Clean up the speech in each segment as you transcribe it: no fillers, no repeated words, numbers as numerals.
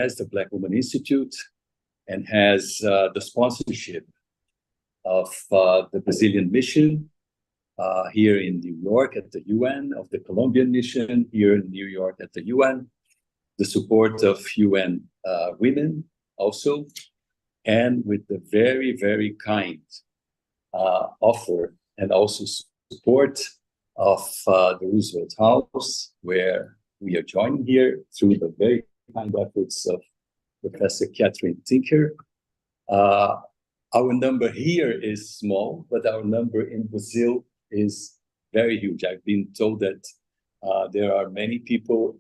the Black Woman Institute and has the sponsorship of the Brazilian mission here in New York at the UN, of the Colombian mission here in New York at the UN, the support of UN Women also, and with the very, very kind offer and also support of the Roosevelt House, where we are joining here through the very kind efforts of Professor Catherine Tinker. Our number here is small, but our number in Brazil is very huge. I've been told that there are many people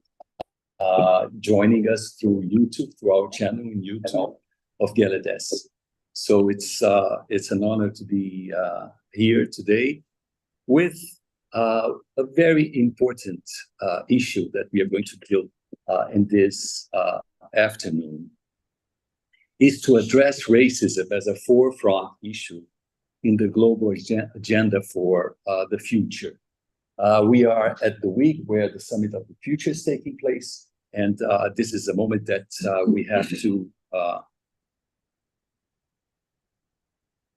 joining us through YouTube, through our channel in YouTube of GLDS. So it's an honor to be here today with a very important issue that we are going to deal in this afternoon, is to address racism as a forefront issue in the global agenda for the future. We are at the week where the Summit of the Future is taking place, and this is a moment that we have to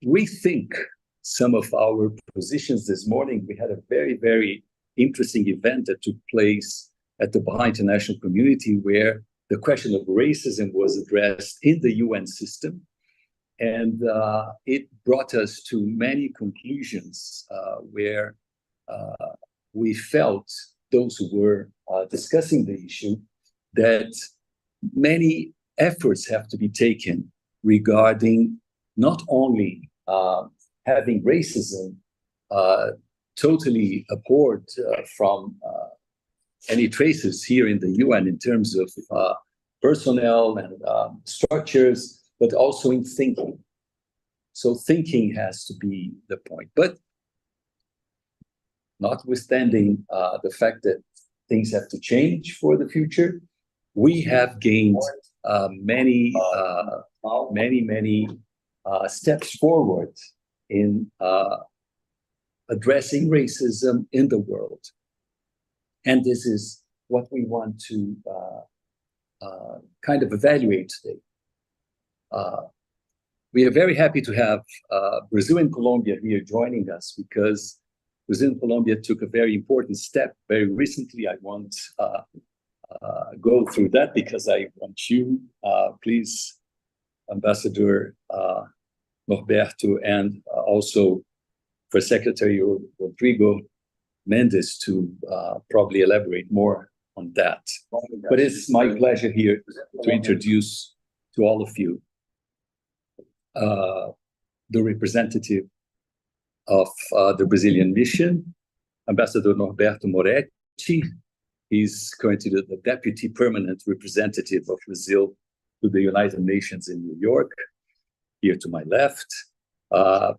rethink some of our positions. This morning, we had a very, very interesting event that took place at the Baha'i International Community, where the question of racism was addressed in the UN system. And it brought us to many conclusions where we felt, those who were discussing the issue, that many efforts have to be taken regarding not only having racism totally abhorred from any traces here in the UN in terms of personnel and structures, but also in thinking. So thinking has to be the point. But notwithstanding the fact that things have to change for the future, we have gained many steps forward in addressing racism in the world. And this is what we want to kind of evaluate today. We are very happy to have Brazil and Colombia here joining us, because Brazil and Colombia took a very important step very recently. I won't go through that because I want you, please, Ambassador Norberto, and also for Secretary Rodrigo Mendes to probably elaborate more on that. But it's my pleasure here to introduce to all of you the representative of the Brazilian mission, Ambassador Norberto Moretti. He's currently the Deputy Permanent Representative of Brazil to the United Nations in New York. Here to my left,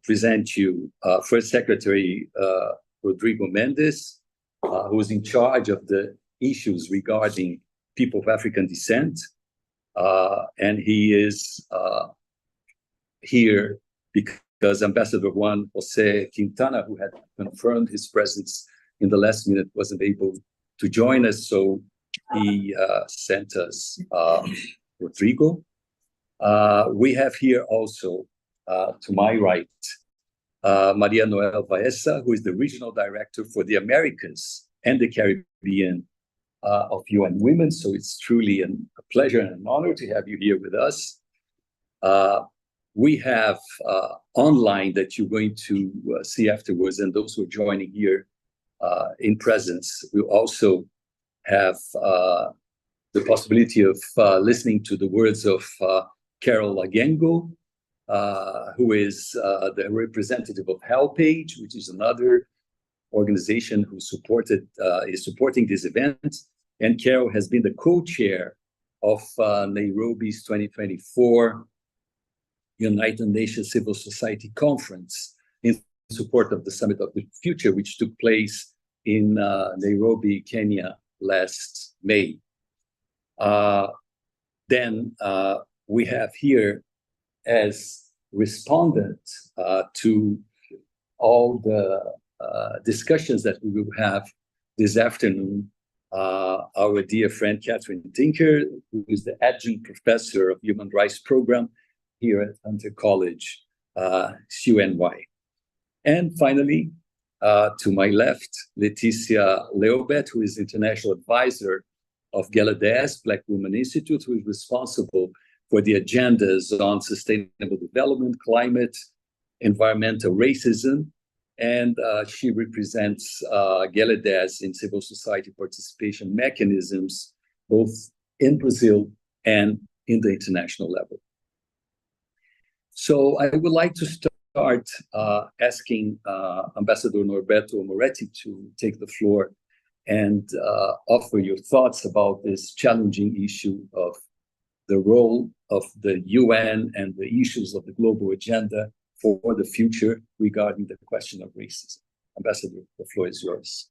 present you First Secretary Rodrigo Mendes, who is in charge of the issues regarding people of African descent. And he is here because Ambassador Juan Jose Quintana, who had confirmed his presence in the last minute, wasn't able to join us. So he sent us Rodrigo. We have here also, to my right, Maria Noel Vaesa, who is the Regional Director for the Americas and the Caribbean of UN Women. So it's truly a pleasure and an honor to have you here with us. We have online that you're going to see afterwards, and those who are joining here in presence will also have the possibility of listening to the words of Carol Lagengo, who is the representative of HelpAge, which is another organization who is supporting this event. And Carol has been the co-chair of Nairobi's 2024 United Nations Civil Society Conference in support of the Summit of the Future, which took place in Nairobi, Kenya last May. Then we have here as respondent to all the discussions that we will have this afternoon, our dear friend Catherine Tinker, who is the adjunct professor of Human Rights Program here at Hunter College, CUNY. And finally, to my left, Leticia Leobet, who is international advisor of Gela-10, Black Women Institute, who is responsible for the agendas on sustainable development, climate, environmental racism, and she represents Gela-10 in civil society participation mechanisms, both in Brazil and in the international level. So I would like to start asking Ambassador Norberto Moretti to take the floor and offer your thoughts about this challenging issue of the role of the UN and the issues of the global agenda for the future regarding the question of racism. Ambassador, the floor is yours.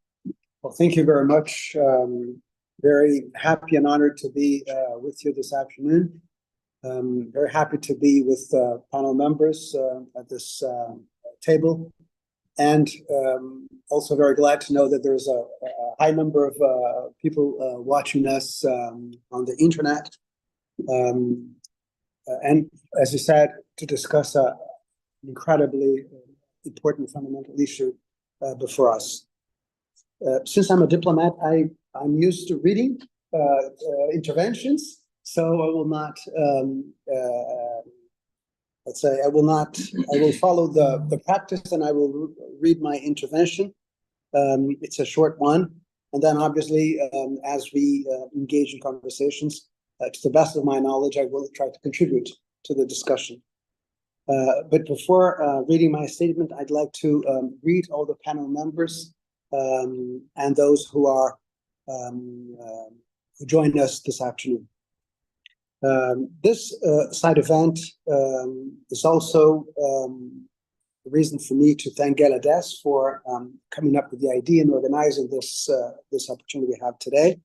Well, thank you very much. Very happy and honored to be with you this afternoon. Very happy to be with panel members at this table. And also very glad to know that there's a high number of people watching us on the internet. And as you said, to discuss an incredibly important fundamental issue before us. Since I'm a diplomat, I'm used to reading interventions, so I will not, let's say, I will follow the practice and I will read my intervention. It's a short one. And then obviously, as we engage in conversations, to the best of my knowledge, I will try to contribute to the discussion. But before reading my statement, I'd like to greet all the panel members and those who are who joined us this afternoon. This side event is also a reason for me to thank Gela-10 for coming up with the idea and organizing this opportunity we have today.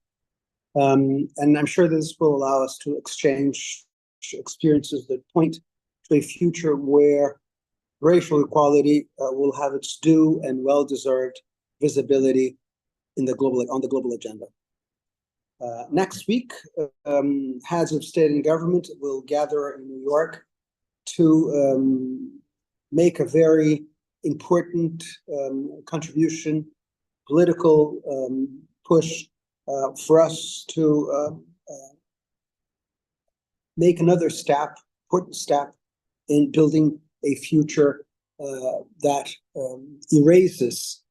And I'm sure this will allow us to exchange experiences that point to a future where racial equality will have its due and well-deserved visibility on the global agenda. Next week, heads of state and government will gather in New York to make a very important contribution, political push for us to make another important step in building a future that erases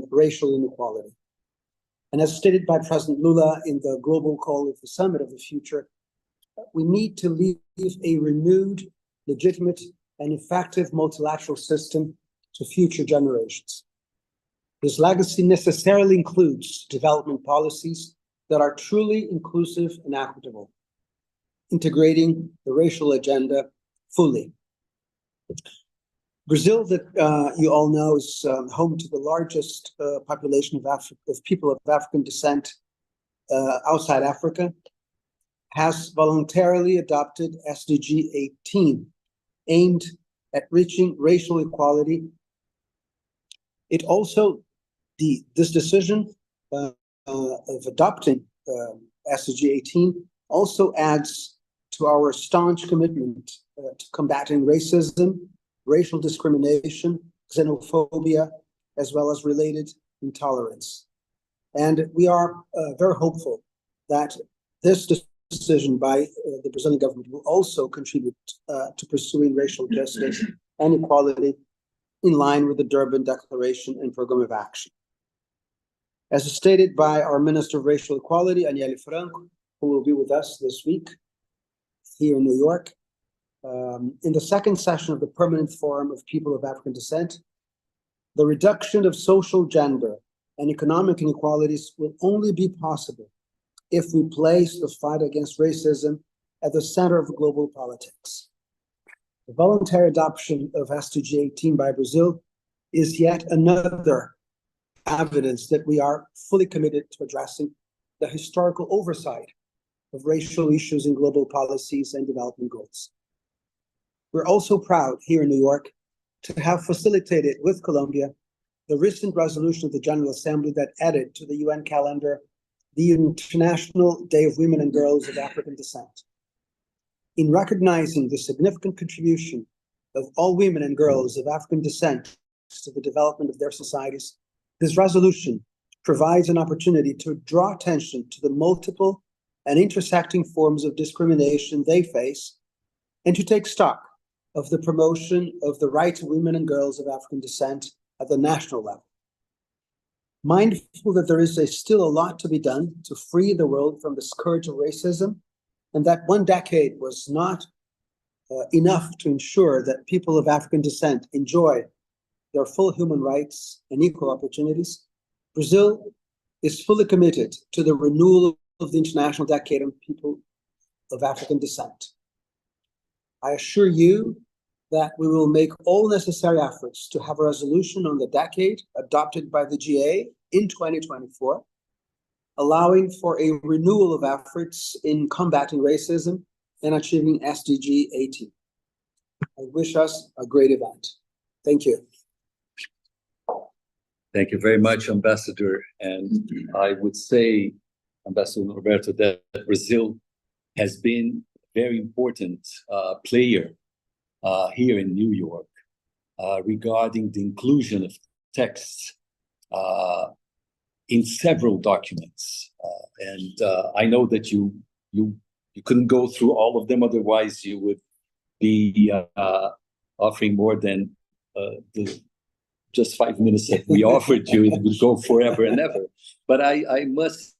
racial inequality. And as stated by President Lula in the global call of the Summit of the Future, we need to leave a renewed, legitimate, and effective multilateral system to future generations. This legacy necessarily includes development policies that are truly inclusive and equitable, integrating the racial agenda fully. Brazil, that you all know, is home to the largest population of people of African descent outside Africa, has voluntarily adopted SDG 18, aimed at reaching racial equality. It also, this decision of adopting SDG 18 also adds to our staunch commitment to combating racism, racial discrimination, xenophobia, as well as related intolerance. And we are very hopeful that this decision by the Brazilian government will also contribute to pursuing racial justice and equality in line with the Durban Declaration and Program of Action. As stated by our Minister of Racial Equality, Aniele Franco, who will be with us this week here in New York, in the second session of the Permanent Forum of People of African Descent, the reduction of social, gender, and economic inequalities will only be possible if we place the fight against racism at the center of global politics. The voluntary adoption of SDG 18 by Brazil is yet another evidence that we are fully committed to addressing the historical oversight of racial issues in global policies and development goals. We're also proud here in New York to have facilitated with Colombia the recent resolution of the General Assembly that added to the UN calendar the International Day of Women and Girls of African Descent. In recognizing the significant contribution of all women and girls of African descent to the development of their societies, this resolution provides an opportunity to draw attention to the multiple and intersecting forms of discrimination they face, and to take stock of the promotion of the rights of women and girls of African descent at the national level. Mindful that there is still a lot to be done to free the world from the scourge of racism, and that 1 decade was not enough to ensure that people of African descent enjoy their full human rights and equal opportunities, Brazil is fully committed to the renewal of the International Decade on People of African Descent. I assure you that we will make all necessary efforts to have a resolution on the decade adopted by the GA in 2024, allowing for a renewal of efforts in combating racism and achieving SDG 18. I wish us a great event. Thank you. Thank you very much, Ambassador. And I would say, Ambassador Roberto, that Brazil has been a very important player here in New York regarding the inclusion of texts in several documents. And I know that you couldn't go through all of them, otherwise you would be offering more than the just 5 minutes that we offered you. It would go forever and ever. But I must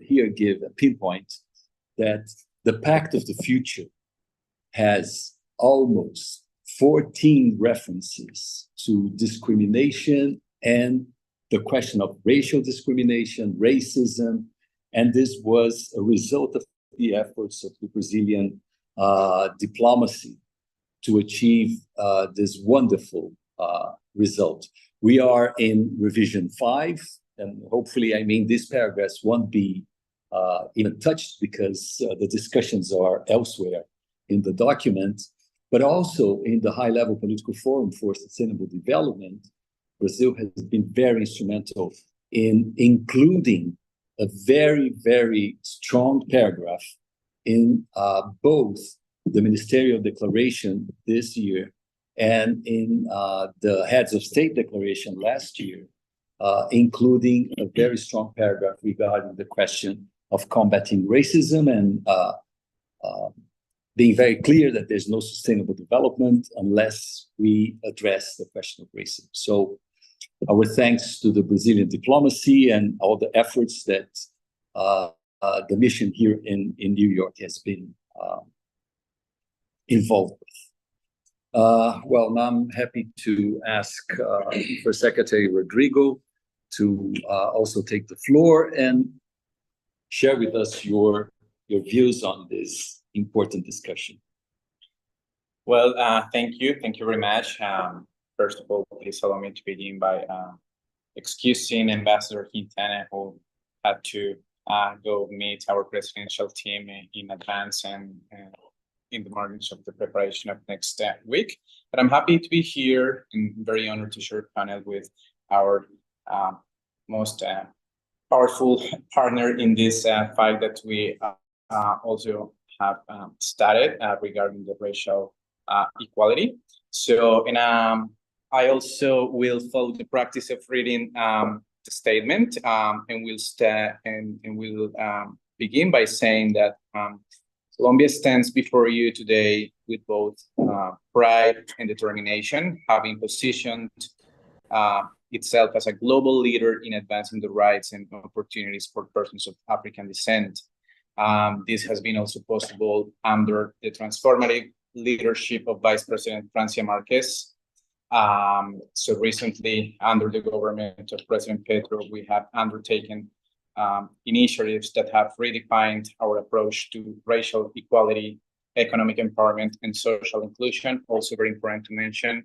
here give a pinpoint that the Pact of the Future has almost 14 references to discrimination and the question of racial discrimination, racism, and this was a result of the efforts of the Brazilian diplomacy to achieve this wonderful result. We are in revision 5, and hopefully, I mean, these paragraphs won't be even touched because the discussions are elsewhere in the document, but also in the high-level political forum for sustainable development. Brazil has been very instrumental in including a very, very strong paragraph in both the ministerial declaration this year and in the heads of state declaration last year, including a very strong paragraph regarding the question of combating racism and being very clear that there's no sustainable development unless we address the question of racism. So our thanks to the Brazilian diplomacy and all the efforts that the mission here in New York has been involved with. Well, now I'm happy to ask First Secretary Rodrigo to also take the floor and share with us your views on this important discussion. Well, thank you very much. First of all, please allow me to begin by excusing Ambassador Quintana, who had to go meet our presidential team in advance and in the margins of the preparation of next week. But I'm happy to be here and very honored to share a panel with our most powerful partner in this fight that we also have started regarding the racial equality. So, and I also will follow the practice of reading the statement, and we'll begin by saying that Colombia stands before you today with both pride and determination, having positioned itself as a global leader in advancing the rights and opportunities for persons of African descent. This has been also possible under the transformative leadership of Vice President Francia Marquez. So recently, under the government of President Petro, we have undertaken initiatives that have redefined our approach to racial equality, economic empowerment, and social inclusion. Also very important to mention,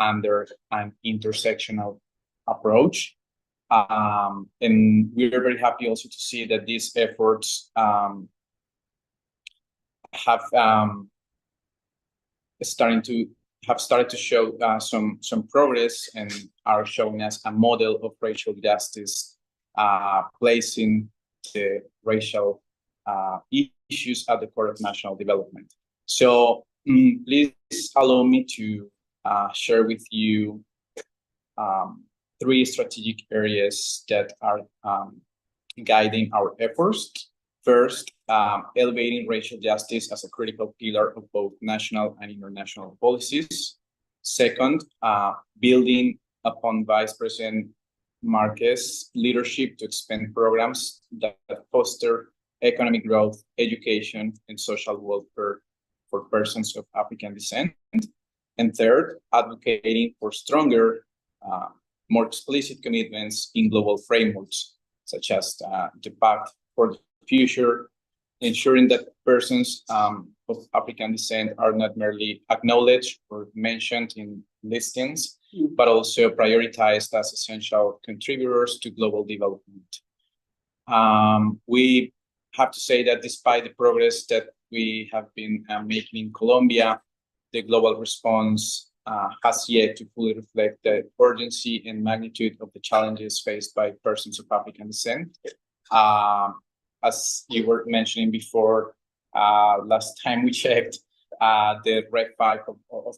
under an intersectional approach. And we are very happy also to see that these efforts have started to show some progress and are showing us a model of racial justice placing the racial issues at the core of national development. So please allow me to share with you 3 strategic areas that are guiding our efforts. First, elevating racial justice as a critical pillar of both national and international policies. Second, building upon Vice President Marquez's leadership to expand programs that foster economic growth, education, and social welfare for persons of African descent. And third, advocating for stronger, more explicit commitments in global frameworks, such as the Pact for the Future, ensuring that persons of African descent are not merely acknowledged or mentioned in listings, but also prioritized as essential contributors to global development. We have to say that despite the progress that we have been making in Colombia, the global response has yet to fully reflect the urgency and magnitude of the challenges faced by persons of African descent. As you were mentioning before, last time we checked the Reg 5 of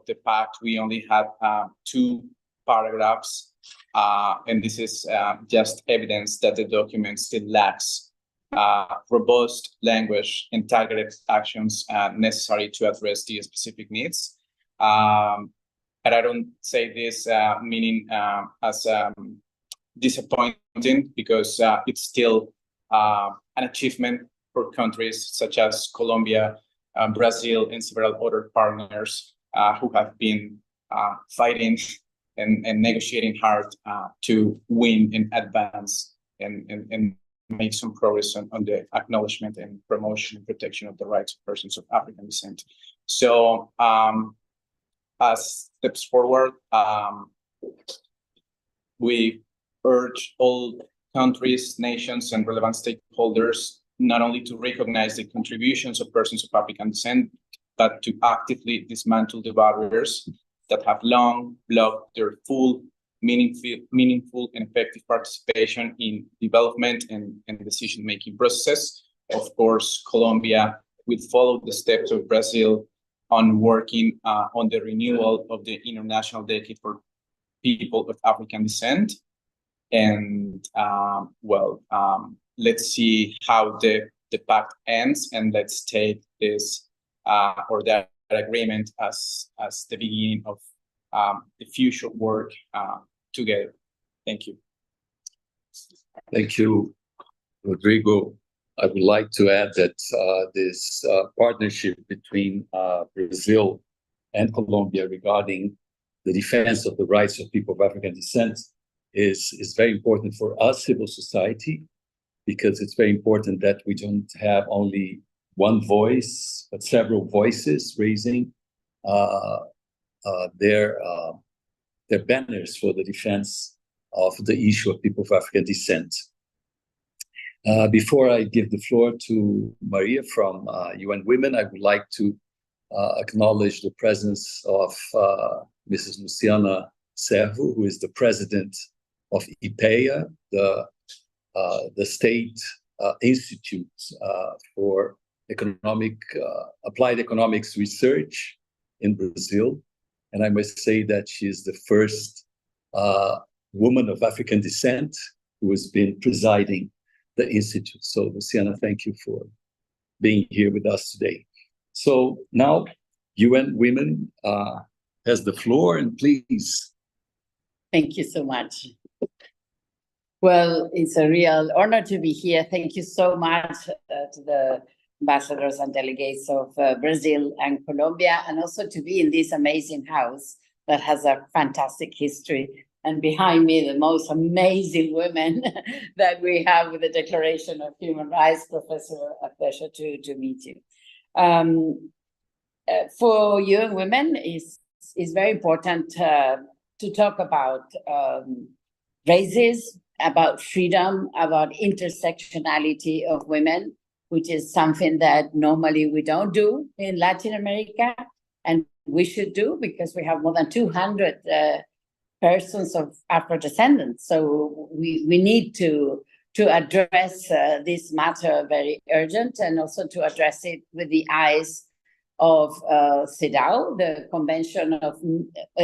the Pact, we only had 2 paragraphs, and this is just evidence that the document still lacks robust language and targeted actions necessary to address the specific needs. And I don't say this meaning as disappointing, because it's still an achievement for countries such as Colombia, Brazil, and several other partners who have been fighting and negotiating hard to win and advance and make some progress on the acknowledgement and promotion and protection of the rights of persons of African descent. So as steps forward, we urge all countries, nations, and relevant stakeholders not only to recognize the contributions of persons of African descent, but to actively dismantle the barriers that have long blocked their full, meaningful and effective participation in development and decision-making processes. Of course, Colombia will follow the steps of Brazil on working on the renewal of the International Decade for People of African Descent. And let's see how the pact ends, and let's take this or that agreement as the beginning of the future work together. Thank you. Thank you, Rodrigo. I would like to add that this partnership between Brazil and Colombia regarding the defense of the rights of people of African descent is very important for us, civil society, because it's very important that we don't have only one voice, but several voices raising their banners for the defense of the issue of people of African descent. Before I give the floor to Maria from UN Women, I would like to acknowledge the presence of Mrs. Luciana Servo, who is the president of IPEA, the State Institute for Applied Economics Research in Brazil. And I must say that she's the first woman of African descent who has been presiding the Institute. So, Luciana, thank you for being here with us today. So now, UN Women has the floor, and please. Thank you so much. Well, it's a real honor to be here. Thank you so much to the ambassadors and delegates of Brazil and Colombia, and also to be in this amazing house that has a fantastic history. And behind me, the most amazing women that we have with the Declaration of Human Rights. Professor, a pleasure to meet you. For UN Women, it's very important to talk about races, about freedom, about intersectionality of women, which is something that normally we don't do in Latin America, and we should do, because we have more than 200 persons of Afro-descendants. So we need to address this matter very urgent, and also to address it with the eyes of CEDAW, the Convention of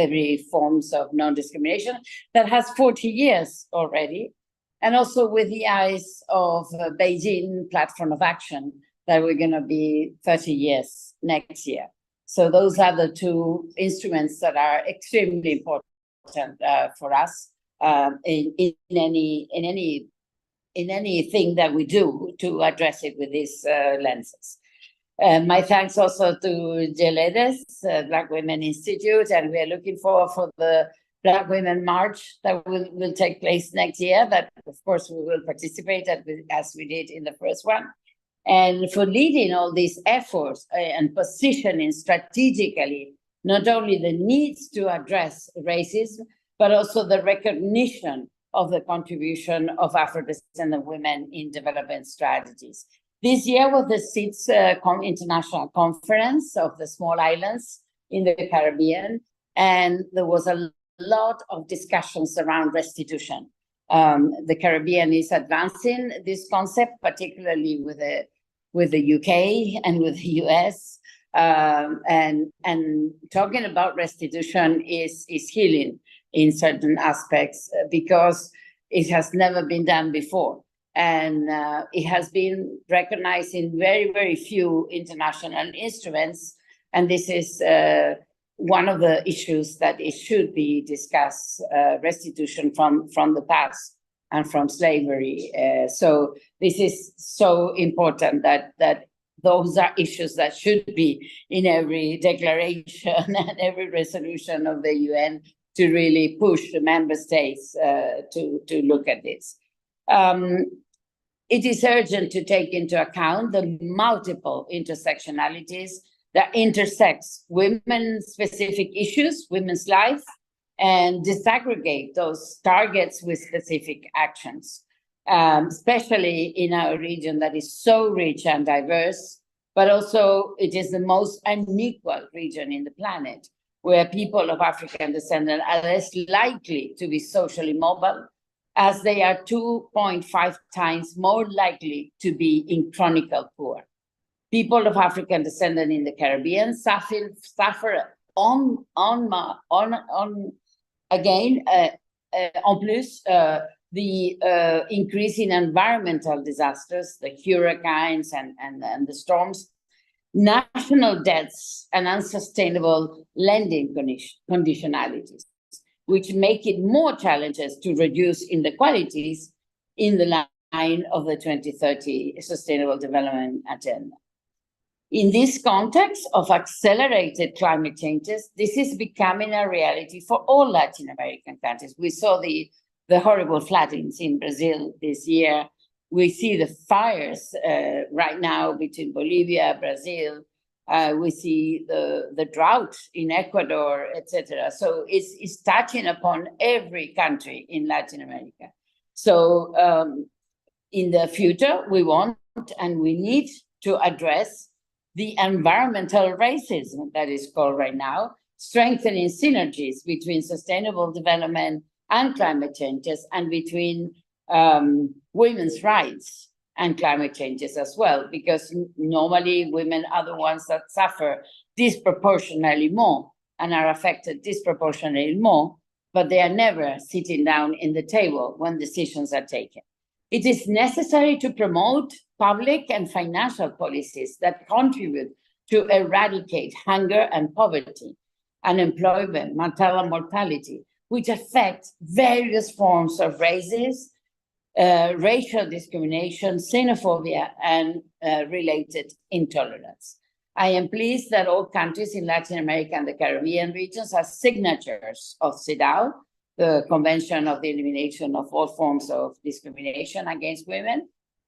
Every Forms of Non-Discrimination, that has 40 years already, and also with the eyes of Beijing Platform of Action, that we're going to be 30 years next year. So those are the two instruments that are extremely important for us in anything that we do to address it with these lenses. My thanks also to GLEDES, Black Women Institute, and we are looking forward for the Black Women March that will take place next year, that of course we will participate as we did in the first one, and for leading all these efforts and positioning strategically not only the needs to address racism, but also the recognition of the contribution of Afro-descendant women in development strategies. This year was the SIDS International Conference of the Small Islands in the Caribbean, and there was a lot of discussions around restitution. The Caribbean is advancing this concept, particularly with the UK and with the US, and talking about restitution is healing in certain aspects, because it has never been done before. And it has been recognized in very, very few international instruments. And this is one of the issues that it should be discussed, restitution from the past and from slavery. So this is so important that those are issues that should be in every declaration and every resolution of the UN, to really push the member states to look at this. It is urgent to take into account the multiple intersectionalities that intersects women-specific issues, women's life, and disaggregate those targets with specific actions, especially in our region that is so rich and diverse, but also it is the most unequal region in the planet, where people of African descent are less likely to be socially mobile, as they are 2.5 times more likely to be in chronic poor. People of African descent in the Caribbean suffer en plus, the increase in environmental disasters, the hurricanes and the storms, national debts, and unsustainable lending conditionalities, which make it more challenges to reduce inequalities in the line of the 2030 Sustainable Development Agenda. In this context of accelerated climate changes, this is becoming a reality for all Latin American countries. We saw the horrible floodings in Brazil this year. We see the fires right now between Bolivia, Brazil. We see the drought in Ecuador, etc. So it's touching upon every country in Latin America. So in the future, we want and we need to address the environmental racism that is called right now, strengthening synergies between sustainable development and climate changes, and between women's rights and climate changes as well, because normally women are the ones that suffer disproportionately more and are affected disproportionately more, but they are never sitting down in the table when decisions are taken. It is necessary to promote public and financial policies that contribute to eradicate hunger and poverty, unemployment, maternal mortality, which affect various forms of racism, racial discrimination, xenophobia, and related intolerance. I am pleased that all countries in Latin America and the Caribbean regions are signatories of CEDAW, the Convention of the Elimination of All Forms of Discrimination Against Women,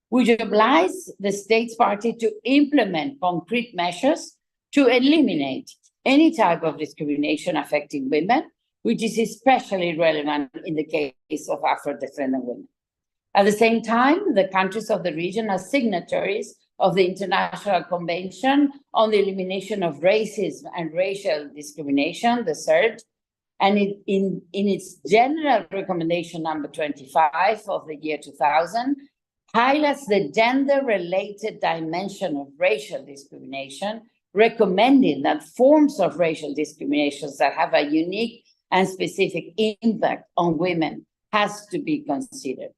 which obliges the states party to implement concrete measures to eliminate any type of discrimination affecting women, which is especially relevant in the case of Afro-descendant women. At the same time, the countries of the region are signatories of the International Convention on the Elimination of Racism and Racial Discrimination, the CERD, And in its general recommendation number 25 of the year 2000, highlights the gender-related dimension of racial discrimination, recommending that forms of racial discriminations that have a unique and specific impact on women has to be considered.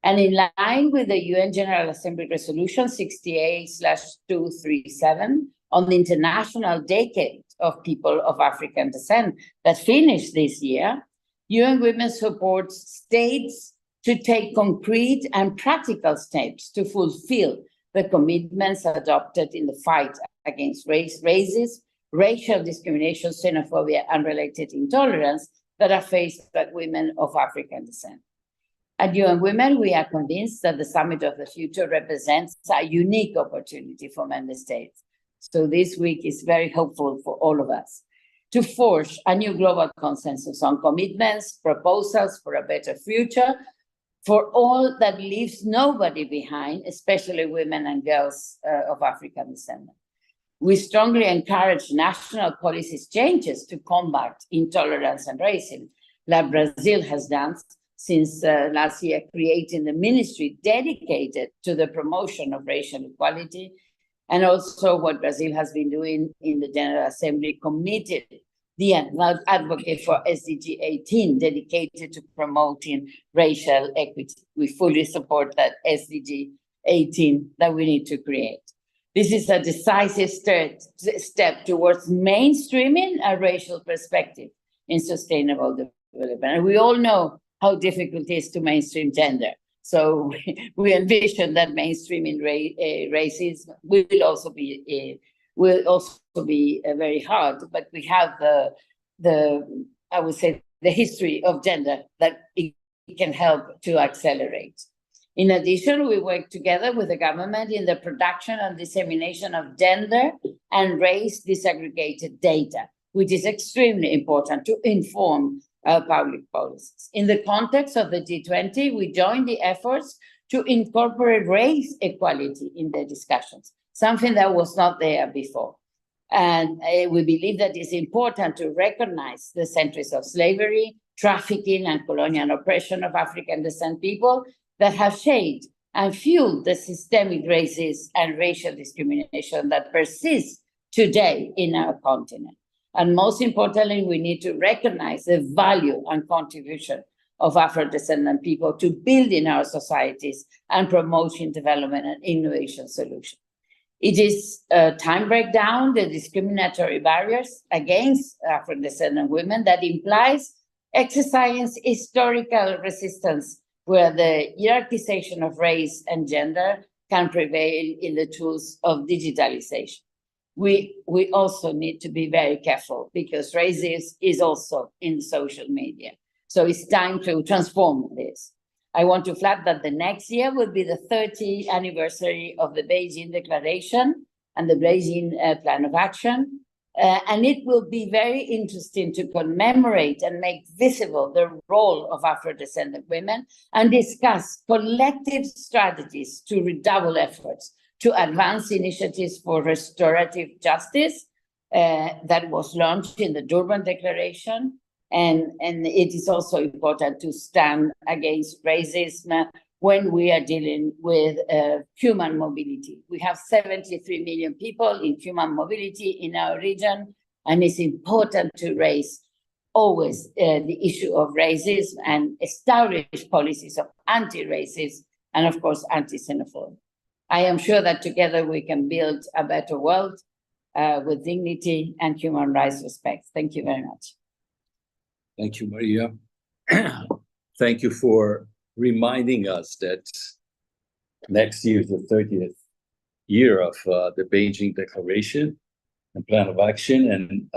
And in line with the UN General Assembly Resolution 68/237 on the International Decade of People of African Descent that finished this year, UN Women supports states to take concrete and practical steps to fulfill the commitments adopted in the fight against racism, racial discrimination, xenophobia, and related intolerance that are faced by women of African descent. At UN Women, we are convinced that the Summit of the Future represents a unique opportunity for member states. So this week is very hopeful for all of us to forge a new global consensus on commitments, proposals for a better future, for all that leaves nobody behind, especially women and girls of African descent. We strongly encourage national policies changes to combat intolerance and racism, like Brazil has done since last year, creating the ministry dedicated to the promotion of racial equality, and also what Brazil has been doing in the General Assembly, committed the advocate for SDG 18, dedicated to promoting racial equity. We fully support that SDG 18 that we need to create. This is a decisive step towards mainstreaming a racial perspective in sustainable development. And we all know how difficult it is to mainstream gender. So we envision that mainstreaming racism will also be very hard. But we have I would say the history of gender that it can help to accelerate. In addition, we work together with the government in the production and dissemination of gender and race disaggregated data, which is extremely important to inform public policies. In the context of the G20, we join the efforts to incorporate race equality in the discussions, something that was not there before. And we believe that it's important to recognize the centuries of slavery, trafficking, and colonial oppression of African descent people that have shaped and fueled the systemic racism and racial discrimination that persists today in our continent. And most importantly, we need to recognize the value and contribution of Afro-descendant people to building our societies and promoting development and innovation solutions. It is time break down the discriminatory barriers against Afro-descendant women that implies exercising historical resistance where the hierarchization of race and gender can prevail in the tools of digitalization. We also need to be very careful because racism is also in social media. So it's time to transform this. I want to flag that the next year will be the 30th anniversary of the Beijing Declaration and the Beijing Plan of Action. And it will be very interesting to commemorate and make visible the role of Afro-descendant women and discuss collective strategies to redouble efforts to advance initiatives for restorative justice that was launched in the Durban Declaration. And it is also important to stand against racism when we are dealing with human mobility. We have 73 million people in human mobility in our region, and it's important to raise always the issue of racism and establish policies of anti-racism and, of course, anti-xenophobia. I am sure that together we can build a better world with dignity and human rights respect. Thank you very much. Thank you, Maria. Thank you for reminding us that next year is the 30th year of the Beijing Declaration and Plan of Action. And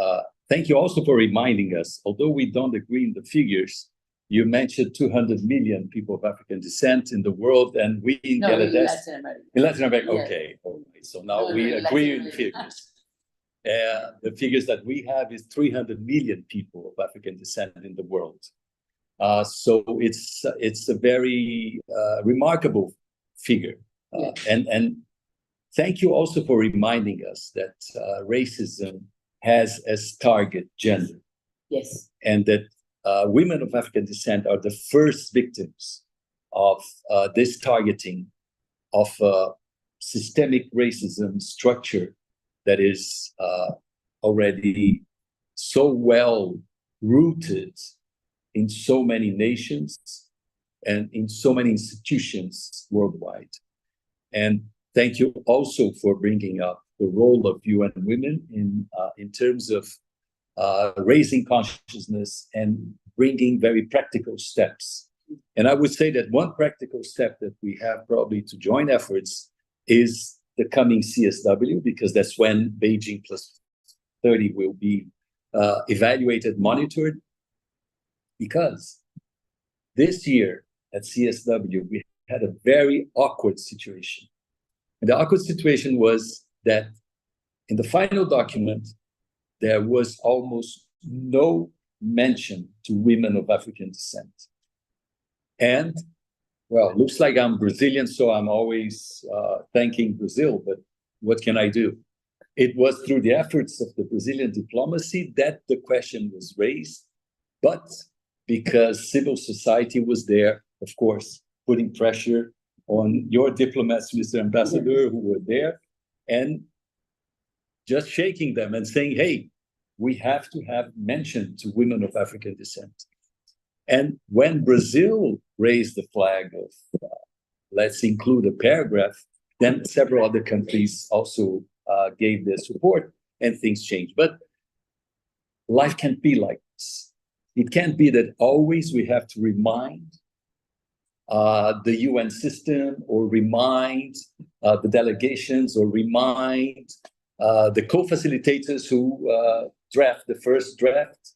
thank you also for reminding us, although we don't agree in the figures, you mentioned 200 million people of African descent in the world, and we in Latin America. In Latin America, Yes. okay. All right. So now we agree in the figures. The figures that we have is 300 million people of African descent in the world. So it's a very remarkable figure. And thank you also for reminding us that racism has as target gender. Yes. and that women of African descent are the first victims of this targeting of systemic racism structure that is already so well rooted in so many nations and in so many institutions worldwide. And thank you also for bringing up the role of UN Women in terms of raising consciousness and bringing very practical steps. And I would say that one practical step that we have probably to join efforts is the coming CSW, because that's when Beijing plus 30 will be evaluated, monitored. Because this year at CSW, we had a very awkward situation. And the awkward situation was that in the final document, there was almost no mention to women of African descent. And, well, looks like I'm Brazilian, so I'm always thanking Brazil, but what can I do? It was through the efforts of the Brazilian diplomacy that the question was raised, but because civil society was there, of course, putting pressure on your diplomats, Mr. Ambassador, who were there, and just shaking them and saying, hey, we have to have mention to women of African descent. And when Brazil raised the flag of let's include a paragraph, then several other countries also gave their support and things changed. But life can't be like this. It can't be that always we have to remind the UN system or remind the delegations or remind the co-facilitators who draft the first draft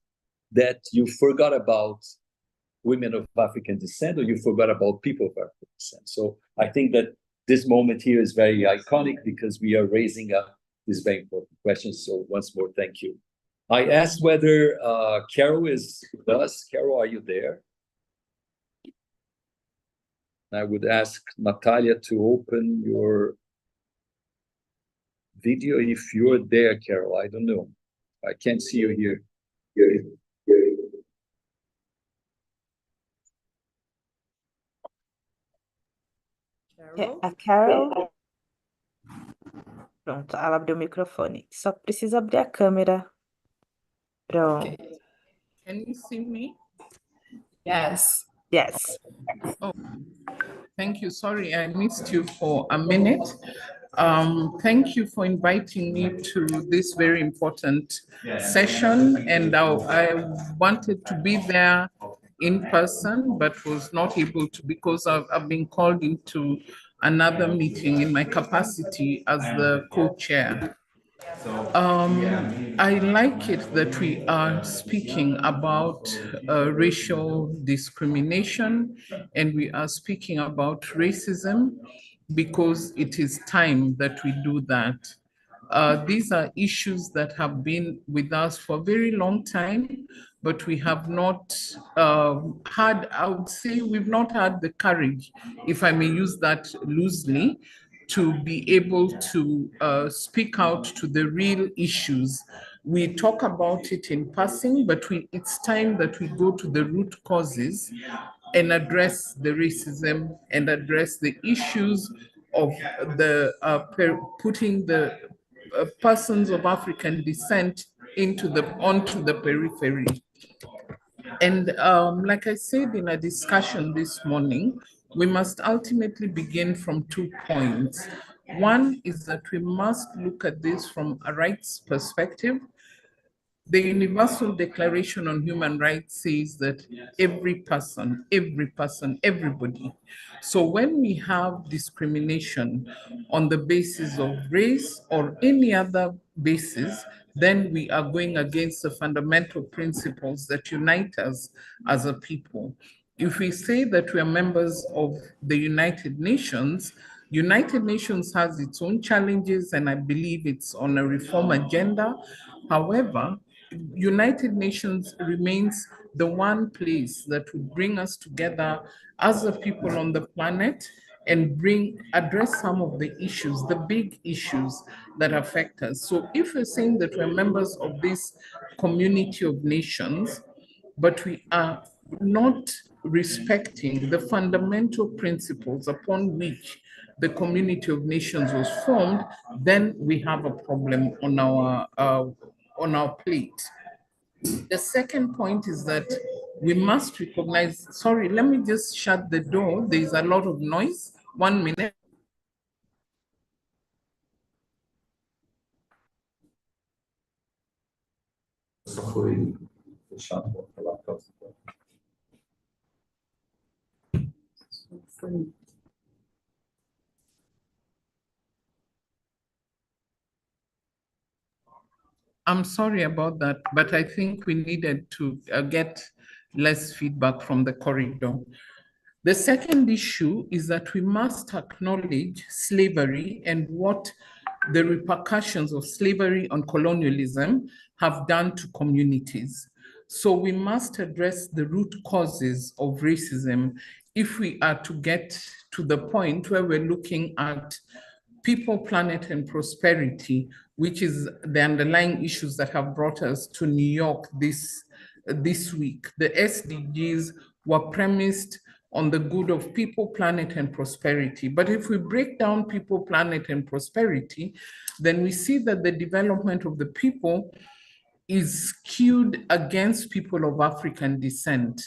that you forgot about women of African descent or you forgot about people of African descent. So I think that this moment here is very iconic because we are raising up this very important question. So once more, thank you. I asked whether Carol is with us. Carol, are you there? I would ask Natalia to open your video if you're there, Carol. I don't know. I can't see you here. A Carol. Pronto, ela abriu o microfone. Só precisa abrir a câmera. Pronto. Okay. Can you see me? Yes. Yes. Oh, thank you. Sorry, I missed you for a minute. Thank you for inviting me to this very important session. And I wanted to be there in person, but was not able to because I've been called into another meeting in my capacity as the co-chair. I like it that we are speaking about racial discrimination and we are speaking about racism because it is time that we do that. These are issues that have been with us for a very long time, but we have not had, I would say, we've not had the courage, if I may use that loosely, to be able to speak out to the real issues. We talk about it in passing, but it's time that we go to the root causes and address the racism and address the issues of the putting the persons of African descent onto the periphery. And like I said in a discussion this morning, we must ultimately begin from 2 points. One is that we must look at this from a rights perspective. The Universal Declaration on Human Rights says that every person, everybody. So when we have discrimination on the basis of race or any other basis, then we are going against the fundamental principles that unite us as a people. If we say that we are members of the United Nations has its own challenges, and I believe it's on a reform agenda. However, United Nations remains the one place that would bring us together as a people on the planet and address some of the issues, the big issues that affect us. So if we're saying that we're members of this community of nations, but we are not respecting the fundamental principles upon which the community of nations was formed, then we have a problem on our plate. The second point is that we must recognize, sorry, let me just shut the door. There's a lot of noise. 1 minute. I'm sorry about that, but I think we needed to get less feedback from the corridor. The second issue is that we must acknowledge slavery and what the repercussions of slavery on colonialism have done to communities. So we must address the root causes of racism if we are to get to the point where we're looking at people, planet, and prosperity, which is the underlying issues that have brought us to New York this week. The SDGs were premised on the good of people, planet, and prosperity. But if we break down people, planet, and prosperity, then we see that the development of the people is skewed against people of African descent.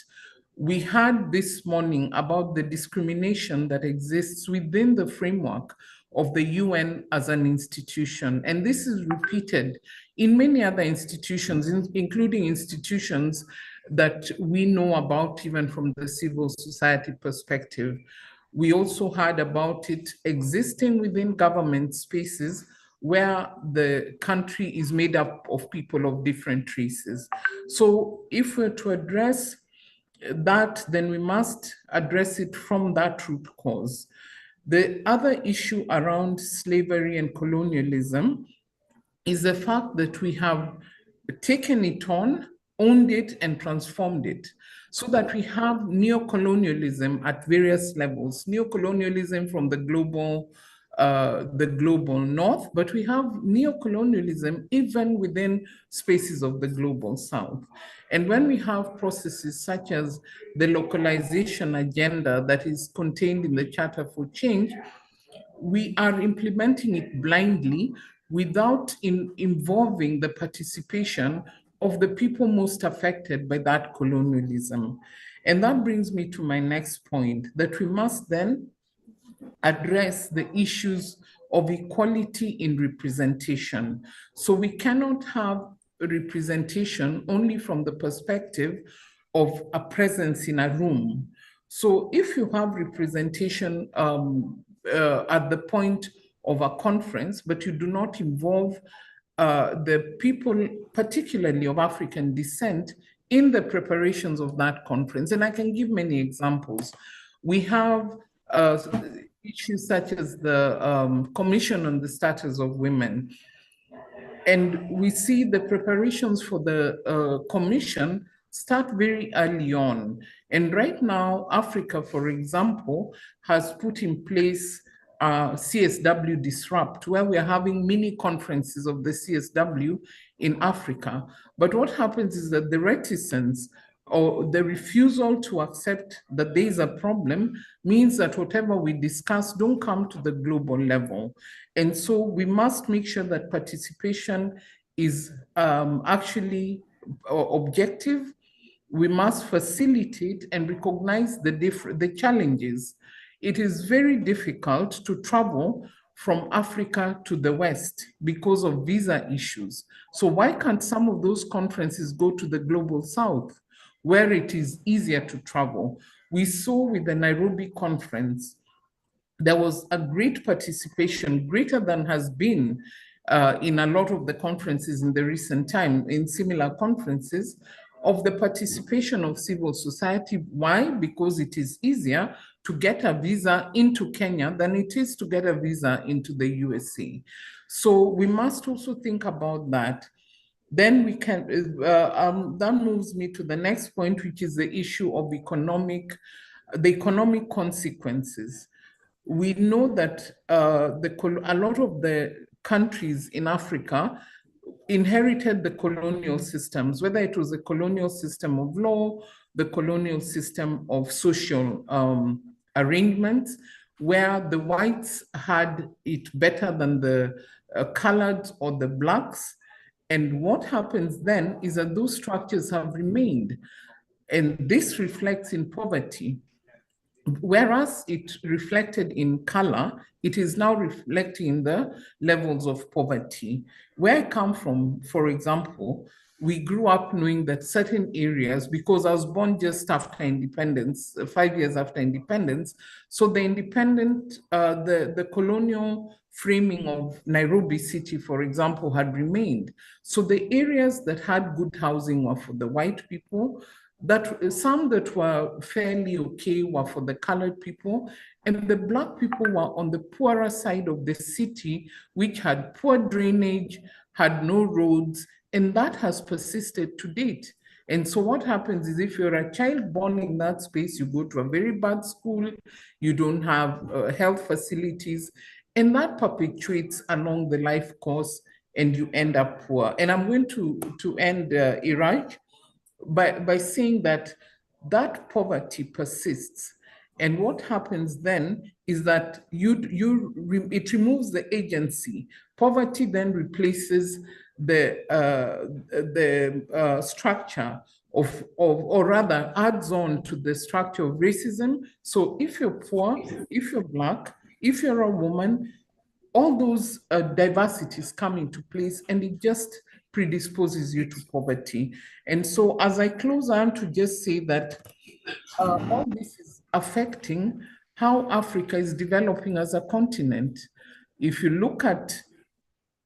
We heard this morning about the discrimination that exists within the framework of the UN as an institution. And this is repeated in many other institutions, including institutions that we know about even from the civil society perspective. We also heard about it existing within government spaces where the country is made up of people of different races. So if we're to address that, then we must address it from that root cause. The other issue around slavery and colonialism is the fact that we have taken it on, owned it, and transformed it, so that we have neocolonialism at various levels. Neocolonialism from the global north, but we have neocolonialism even within spaces of the global south. And when we have processes such as the localization agenda that is contained in the Charter for Change, we are implementing it blindly without involving the participation of the people most affected by that colonialism. And that brings me to my next point, that we must then address the issues of equality in representation. So we cannot have a representation only from the perspective of a presence in a room. So if you have representation at the point of a conference, but you do not involve the people, particularly of African descent, in the preparations of that conference, and I can give many examples. We have issues such as the Commission on the Status of Women. And we see the preparations for the commission start very early on. And right now, Africa, for example, has put in place CSW Disrupt, where we are having mini conferences of the CSW in Africa. But what happens is that the reticence or the refusal to accept that there is a problem means that whatever we discuss don't come to the global level. And so we must make sure that participation is actually objective. We must facilitate and recognize the challenges. It is very difficult to travel from Africa to the West because of visa issues. So why can't some of those conferences go to the global South, where it is easier to travel? We saw with the Nairobi conference, there was a great participation, greater than has been in a lot of the conferences in the recent time, in similar conferences, of the participation of civil society. Why? Because it is easier to get a visa into Kenya than it is to get a visa into the USA. So we must also think about that. Then we can, that moves me to the next point, which is the issue of the economic consequences. we know that a lot of the countries in Africa inherited the colonial systems, whether it was the colonial system of law, the colonial system of social arrangements, where the whites had it better than the colored or the blacks. And what happens then is that those structures have remained. And this reflects in poverty. Whereas it reflected in color, it is now reflecting in the levels of poverty. Where I come from, for example, we grew up knowing that certain areas, because I was born just after independence, 5 years after independence, so the colonial framing of Nairobi city, for example, had remained. So the areas that had good housing were for the white people, that some that were fairly okay were for the colored people, and the black people were on the poorer side of the city, which had poor drainage, had no roads, and that has persisted to date. And so what happens is, if you're a child born in that space, you go to a very bad school, you don't have health facilities, and that perpetuates along the life course, and you end up poor. And I'm going to end, Iraj, by saying that poverty persists. And what happens then is that it removes the agency. Poverty then replaces the structure of, or rather adds on to the structure of racism. So if you're poor, if you're black, if you're a woman, all those diversities come into place, and it just predisposes you to poverty. And so as I close, I want to just say that all this is affecting how Africa is developing as a continent. If you look at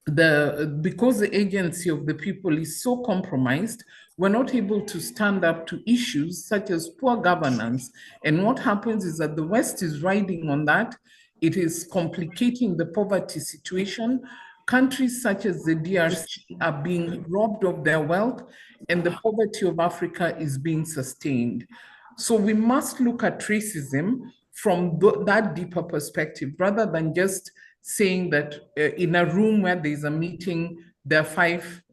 because the agency of the people is so compromised, we're not able to stand up to issues such as poor governance. And what happens is that the West is riding on that. It is complicating the poverty situation. Countries such as the DRC are being robbed of their wealth, and the poverty of Africa is being sustained. So we must look at racism from that deeper perspective, rather than just saying that in a room where there's a meeting, there are 5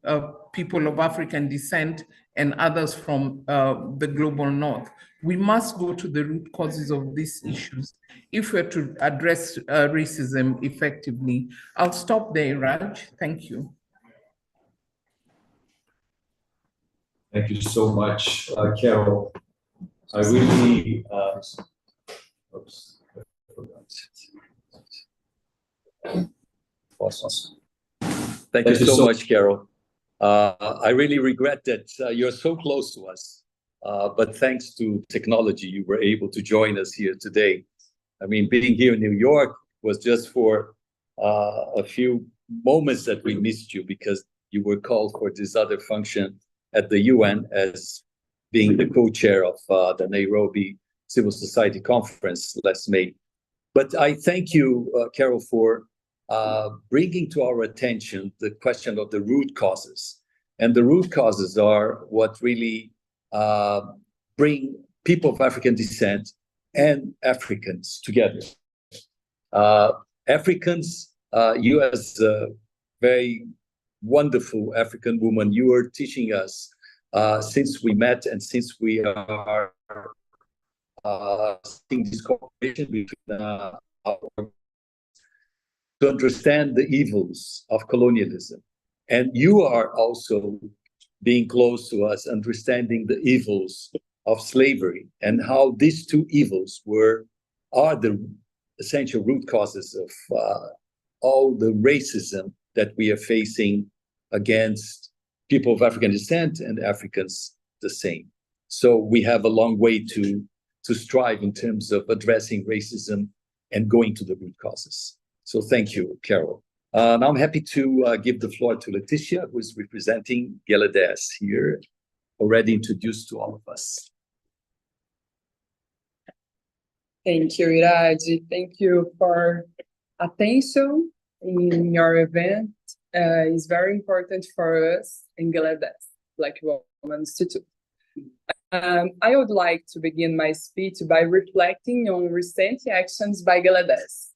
people of African descent and others from the global north. We must go to the root causes of these issues if we're to address racism effectively. I'll stop there, Raj. Thank you. Thank you so much, Carol. I really, oops, I forgot. Awesome. Thank you so much, Carol. I really regret that you're so close to us, but thanks to technology, you were able to join us here today. I mean, being here in New York was just for a few moments that we missed you, because you were called for this other function at the UN as being the co-chair of the Nairobi Civil Society Conference last May. But I thank you, Carol, for bringing to our attention the question of the root causes. And the root causes are what really bring people of African descent and Africans together. Africans, you as a very wonderful African woman, you are teaching us since we met and since we are seeing this cooperation between our, to understand the evils of colonialism. And you are also being close to us, understanding the evils of slavery and how these two evils are the essential root causes of all the racism that we are facing against people of African descent and Africans the same. So we have a long way to strive in terms of addressing racism and going to the root causes. So thank you, Carol. Now I'm happy to give the floor to Leticia, who is representing Geladesh here, already introduced to all of us. Thank you, Iraj. Thank you for attention in your event. It's very important for us in Geladesh, Black Women Institute. I would like to begin my speech by reflecting on recent actions by GLADES,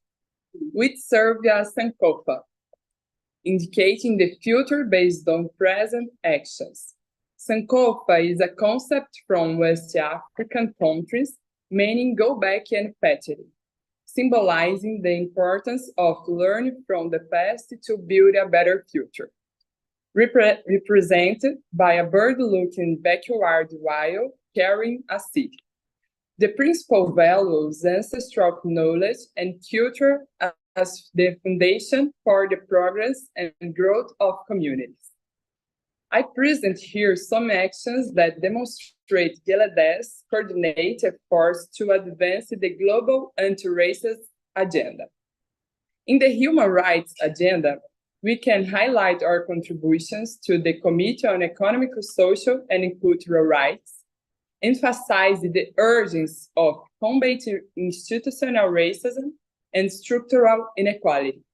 which serve as Sankofa, indicating the future based on present actions. Sankofa is a concept from West African countries, meaning go back and fetch it, symbolizing the importance of learning from the past to build a better future. Represented by a bird looking backward while carrying a seed. The principal values ancestral knowledge and culture as the foundation for the progress and growth of communities. I present here some actions that demonstrate GLADES' coordinated efforts to advance the global anti-racist agenda. In the human rights agenda, we can highlight our contributions to the Committee on Economic, Social, and Cultural Rights, emphasize the urgency of combating institutional racism and structural inequality,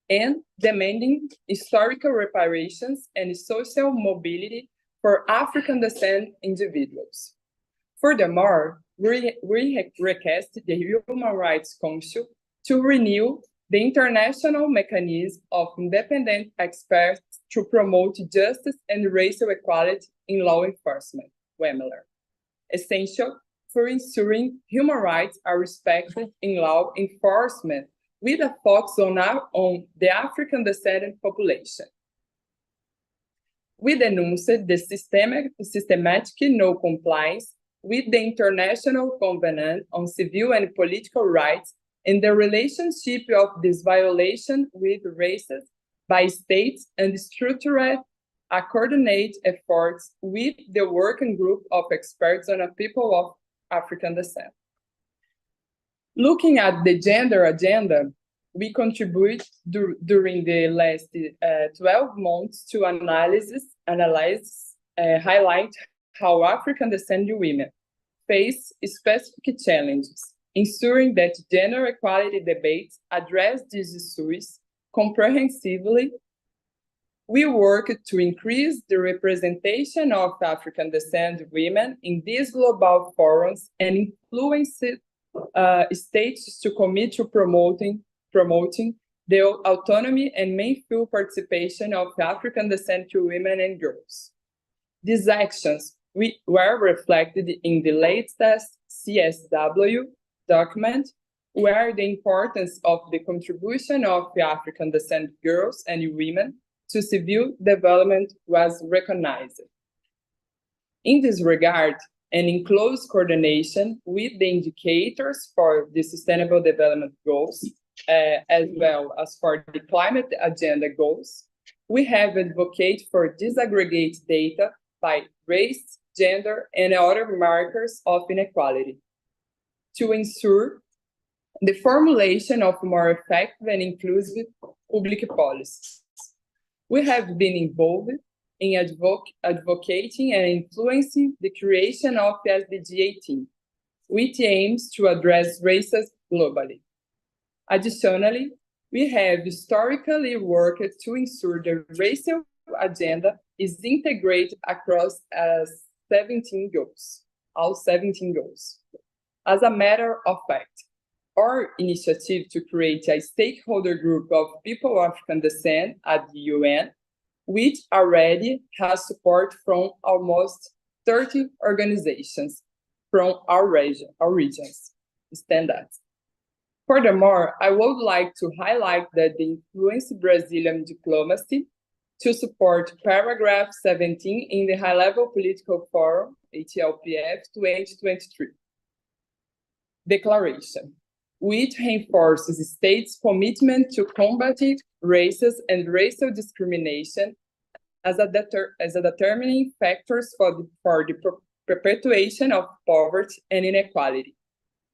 and demanding historical reparations and social mobility for African descent individuals. Furthermore, we request the Human Rights Council to renew the international mechanism of independent experts to promote justice and racial equality in law enforcement, WEMLR, essential for ensuring human rights are respected in law enforcement with a focus on the African descendant population. We denuncied the systematic no compliance with the International Covenant on Civil and Political Rights and the relationship of this violation with races by states and structured a coordinated efforts with the working group of experts on people of African descent. Looking at the gender agenda, we contribute during the last 12 months to highlight how African descendant women face specific challenges, ensuring that gender equality debates address these issues comprehensively. We work to increase the representation of African descent women in these global forums and influence states to commit to promoting the autonomy and meaningful participation of African descent women and girls. These actions were reflected in the latest CSW document, where the importance of the contribution of the African descent girls and women to civil development was recognized. In this regard, and in close coordination with the indicators for the Sustainable Development Goals, as well as for the Climate Agenda Goals, we have advocated for disaggregate data by race, gender, and other markers of inequality to ensure the formulation of more effective and inclusive public policies. We have been involved in advocating and influencing the creation of the SDG 18, which aims to address racism globally. Additionally, we have historically worked to ensure the racial agenda is integrated across 17 goals, all 17 goals. As a matter of fact, our initiative to create a stakeholder group of people of African descent at the UN, which already has support from almost 30 organizations from our regions. Stand that. Furthermore, I would like to highlight that the influence Brazilian diplomacy to support paragraph 17 in the High-Level Political Forum, HLPF 2023 declaration, which reinforces states' commitment to combating racism and racial discrimination as a determining factors for the perpetuation of poverty and inequality.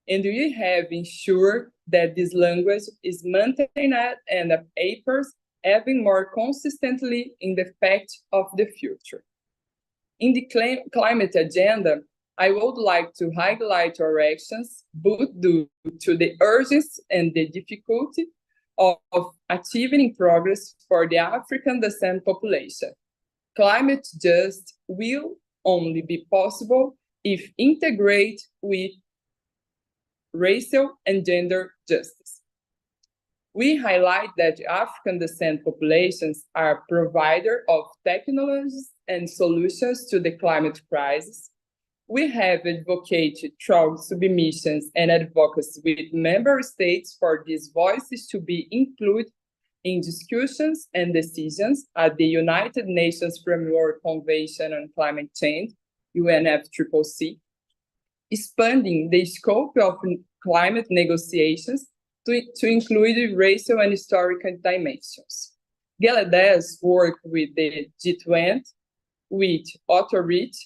And we have ensured that this language is maintained and appears even more consistently in the fact of the future. In the climate agenda, I would like to highlight our actions, both due to the urgency and the difficulty of achieving progress for the African descent population. Climate justice will only be possible if integrated with racial and gender justice. We highlight that African descent populations are provider of technologies and solutions to the climate crisis. We have advocated through submissions and advocacy with member states for these voices to be included in discussions and decisions at the United Nations Framework Convention on Climate Change, UNFCCC, expanding the scope of climate negotiations to include racial and historical dimensions. Gelade's work with the G20, with outreach,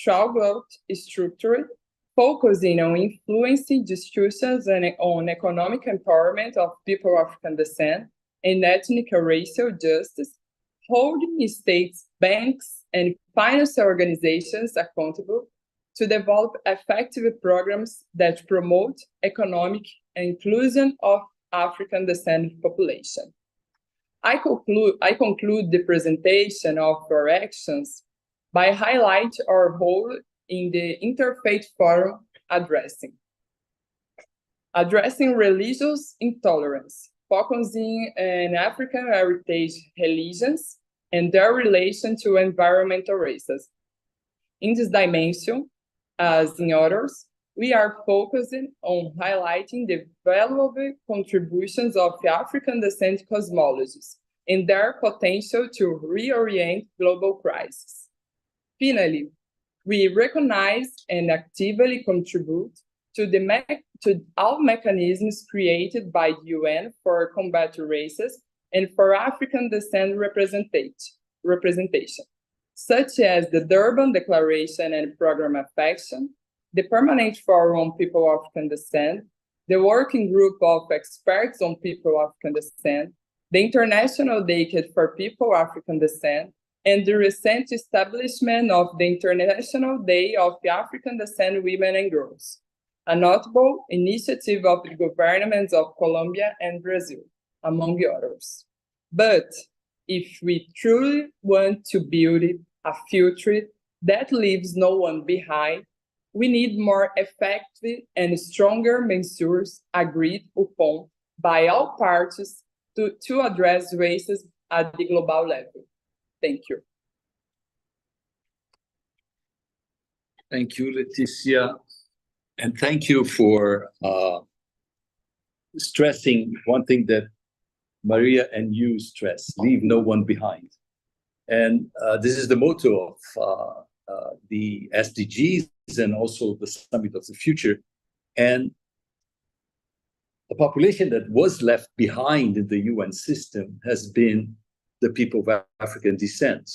throughout structure, focusing on influencing discussions on economic empowerment of people of African descent and ethnic and racial justice, holding states, banks, and financial organizations accountable to develop effective programs that promote economic inclusion of African descent population. I conclude the presentation of our actions by highlighting our role in the Interfaith Forum addressing religious intolerance, focusing on African heritage religions and their relation to environmental racism. In this dimension, as in others, we are focusing on highlighting the valuable contributions of African descent cosmologies and their potential to reorient global crises. Finally, we recognize and actively contribute to all mechanisms created by the UN for combat racism and for African descent representation, such as the Durban Declaration and Program of Action, the Permanent Forum on People of African Descent, the Working Group of Experts on People of African Descent, the International Decade for People of African Descent, and the recent establishment of the International Day of African Descent Women and Girls, a notable initiative of the governments of Colombia and Brazil, among others. But if we truly want to build a future that leaves no one behind, we need more effective and stronger measures agreed upon by all parties to address racism at the global level. Thank you. Thank you, Leticia. And thank you for stressing one thing that Maria and you stress: leave no one behind. And this is the motto of the SDGs and also the Summit of the Future. And the population that was left behind in the UN system has been the people of African descent.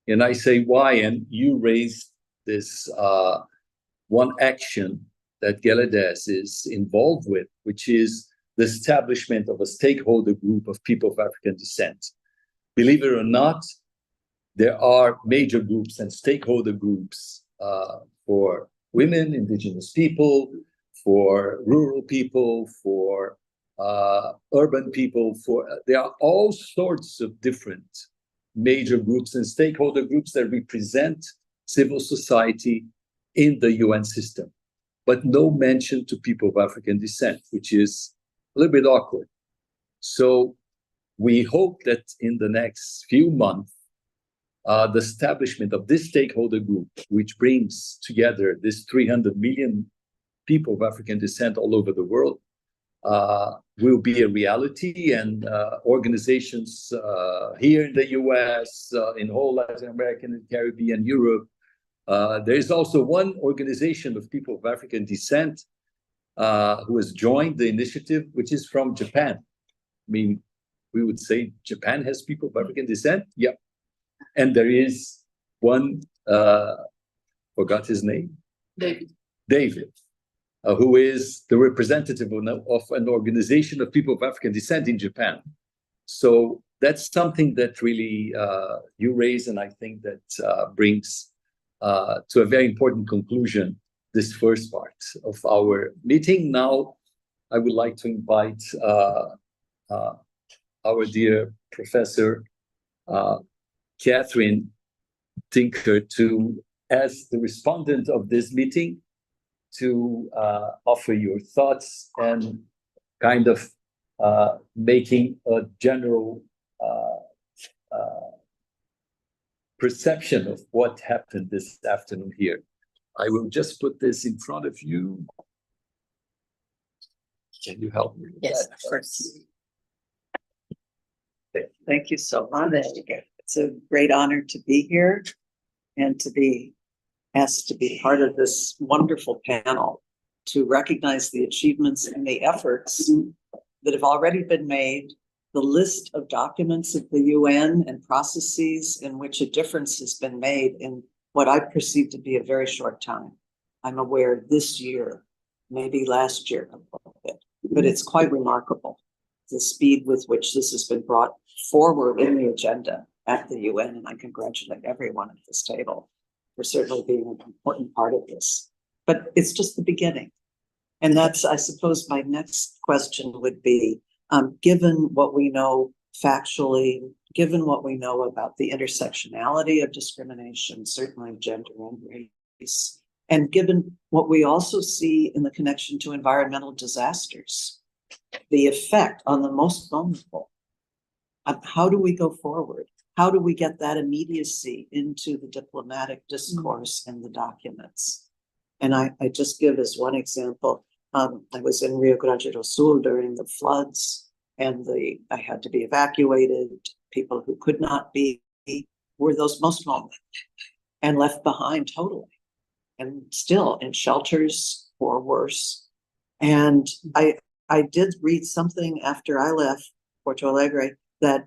And I say why, and you raised this one action that Gelade's is involved with, which is the establishment of a stakeholder group of people of African descent. Believe it or not, there are major groups and stakeholder groups for women, indigenous people, for rural people, for urban people, there are all sorts of different major groups and stakeholder groups that represent civil society in the UN system, but no mention to people of African descent, which is a little bit awkward. So we hope that in the next few months, the establishment of this stakeholder group, which brings together this 300 million people of African descent all over the world, will be a reality, and organizations here in the US, in whole Latin America and Caribbean, Europe. There is also one organization of people of African descent who has joined the initiative, which is from Japan. I mean, we would say Japan has people of African descent. Yeah. And there is one, forgot his name. David, who is the representative of an organization of people of African descent in Japan. So that's something that really you raise, and I think that brings to a very important conclusion this first part of our meeting. Now, I would like to invite our dear Professor Catherine Tinker to as the respondent of this meeting to offer your thoughts and kind of making a general perception of what happened this afternoon here. I will just put this in front of you. Can you help me? Yes, of course. Thank you so much. It's a great honor to be here and to be asked to be part of this wonderful panel to recognize the achievements and the efforts that have already been made, the list of documents of the UN and processes in which a difference has been made in what I perceive to be a very short time. I'm aware this year, maybe last year a little bit, but it's quite remarkable, the speed with which this has been brought forward in the agenda at the UN, and I congratulate everyone at this table for certainly being an important part of this. But it's just the beginning. And that's, I suppose, my next question would be, given what we know factually, given what we know about the intersectionality of discrimination, certainly gender and race, and given what we also see in the connection to environmental disasters, the effect on the most vulnerable, how do we go forward? How do we get that immediacy into the diplomatic discourse and the documents? And I just give as one example, I was in Rio Grande do Sul during the floods, and I had to be evacuated. People who could not be were those most vulnerable and left behind totally, and still in shelters or worse. And I did read something after I left Porto Alegre that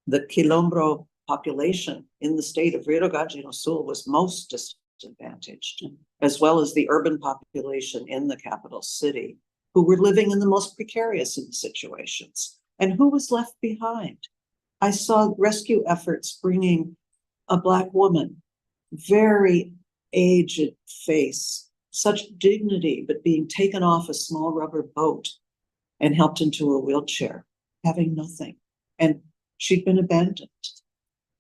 the Quilombo population in the state of Rio Grande do Sul was most disadvantaged, as well as the urban population in the capital city, who were living in the most precarious of the situations. And who was left behind? I saw rescue efforts bringing a Black woman, very aged face, such dignity, but being taken off a small rubber boat and helped into a wheelchair, having nothing. And she'd been abandoned.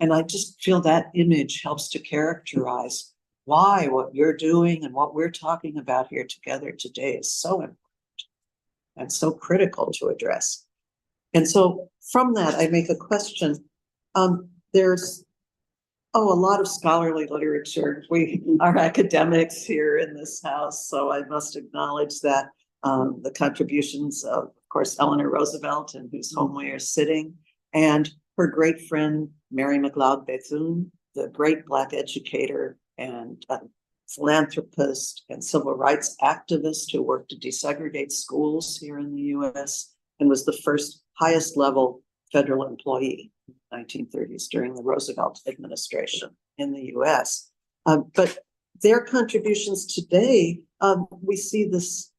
And I just feel that image helps to characterize why what you're doing and what we're talking about here together today is so important and so critical to address. And so from that, I make a question. There's a lot of scholarly literature. We are academics here in this house, so I must acknowledge that the contributions of course, Eleanor Roosevelt, in whose home we are sitting, and her great friend, Mary McLeod Bethune, the great Black educator and philanthropist and civil rights activist who worked to desegregate schools here in the US and was the first highest level federal employee in the 1930s during the Roosevelt administration in the US. But their contributions today, we see this,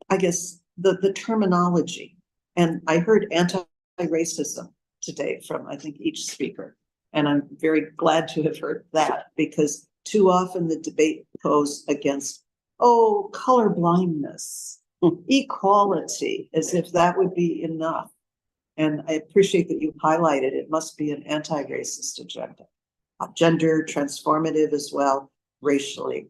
I guess, the terminology. And I heard anti-racism today from, I think, each speaker. And I'm very glad to have heard that, because too often the debate goes against, color blindness, equality, as if that would be enough. And I appreciate that you highlighted it must be an anti-racist agenda. Gender transformative as well, racially,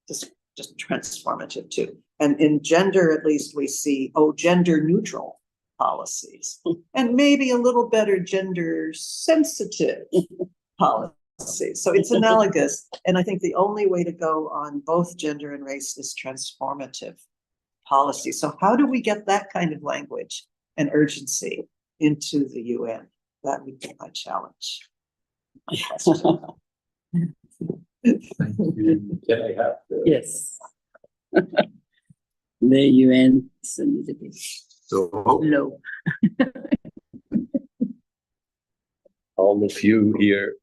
just transformative too. And in gender, at least, we see, gender neutral policies, and maybe a little better gender sensitive policies. So it's analogous. And I think the only way to go on both gender and race is transformative policy. So how do we get that kind of language and urgency into the UN? That would be my challenge. Thank you. Can I have the... Yes. The UN is a little bit low. All of you here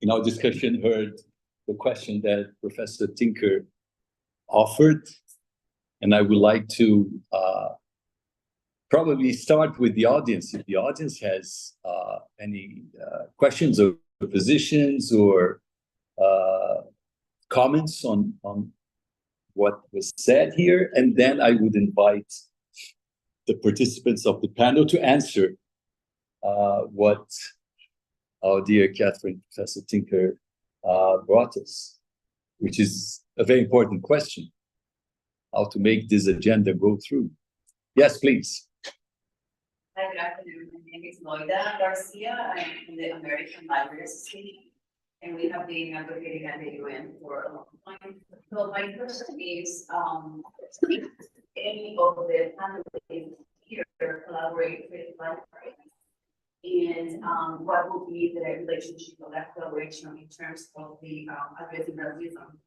in our discussion heard the question that Professor Tinker offered, and I would like to probably start with the audience. If the audience has any questions or positions or comments on what was said here, and then I would invite the participants of the panel to answer what our dear Catherine, Professor Tinker, brought us, which is a very important question, how to make this agenda go through. Yes, please. Hi, good afternoon. My name is Loida Garcia. I'm from the American Library Association, and we have been advocating at the UN for a long time. So my question is, if any of the panelists here collaborate with libraries, and what will be the relationship of that collaboration in terms of the addressing racism,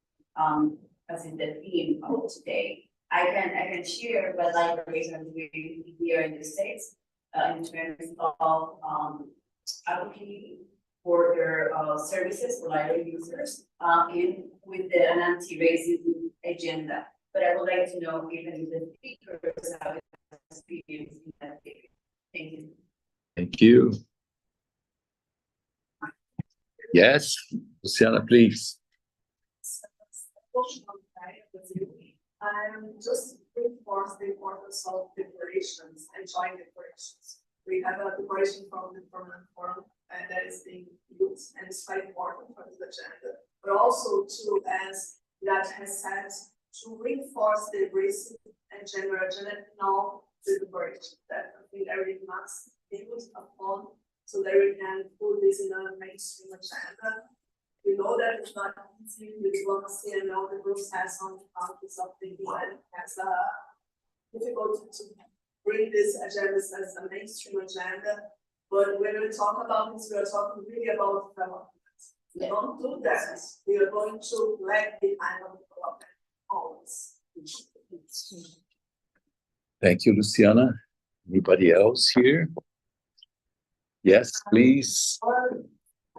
as in the theme of today? I can share what libraries are doing here in the States in terms of advocating for their services for library users and with an anti-racism agenda. But I would like to know if the speakers have experience in that area. Thank you. Thank you. Yes, Luciana, please. Just reinforce the importance of declarations and joint declarations. We have a declaration from the Permanent Forum that is being used, and it's quite important for this agenda. But also, too, as that has said, to reinforce the racism and gender agenda in all the declarations that I think everything must build upon, so that we can put this in a mainstream agenda. We know that it's not easy with diplomacy and all the groups has on the countries of the UN has difficult to bring this agenda as a mainstream agenda. But when we talk about this, we are talking really about development. We don't do that. We are going to lag behind on development always. Thank you, Luciana. Anybody else here? Yes, please.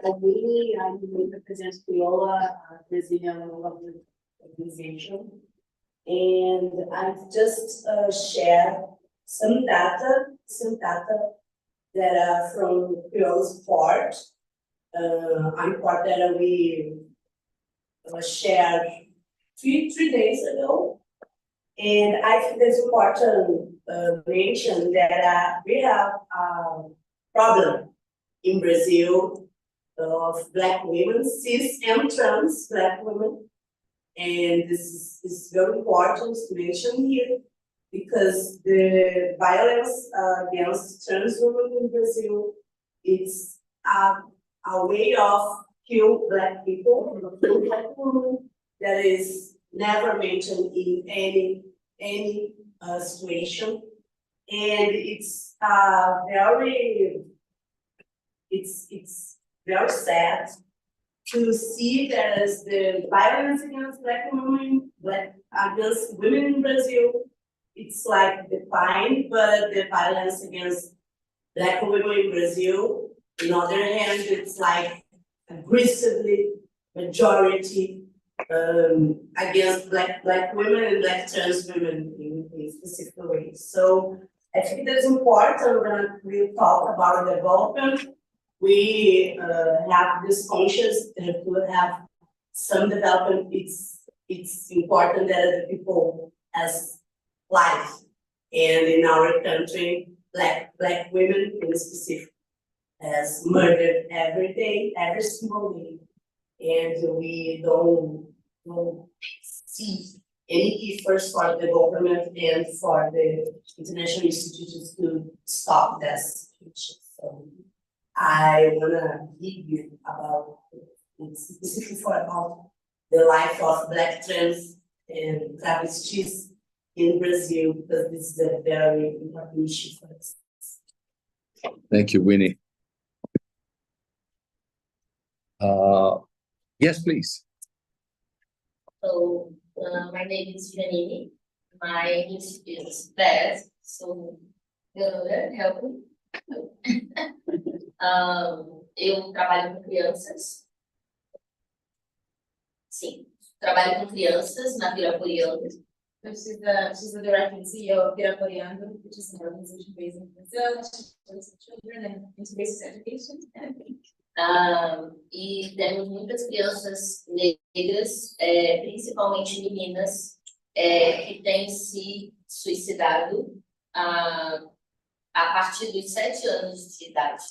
I'm the President Viola, Brazilian Development Organization, and I've just shared some data that are from Viola's report. A report that we shared three days ago, and I think it's important to mention that we have a problem in Brazil of Black women, cis and trans Black women. And this is very important to mention here because the violence against trans women in Brazil is a way of kill Black people, kill Black women that is never mentioned in any situation. And it's very sad to see that as the violence against Black women, against women in Brazil, it's like declined, but the violence against Black women in Brazil, on the other hand, it's like aggressively majority against Black women and Black trans women in specific ways. So I think that's important when we talk about development. We have this conscious that we have some development. It's important that the people has life, and in our country, Black women in specific has murdered every day, every single day, and we don't see any efforts for the government and for the international institutions to stop this situation. So I wanna give you about specifically about the life of Black trans and travestis in Brazil, because this is a very important issue for us. Thank you, Winnie. Yes, please. So my name is Janine. My institute is BES, so help me. Eu trabalho com crianças. Sim, trabalho com crianças na Piraporiano. She's the director and CEO of Piraporiano, which is an organization based in Brazil. She works with children and into basic education. E temos muitas crianças negras, principalmente meninas, que têm se suicidado a partir dos 7 anos de idade.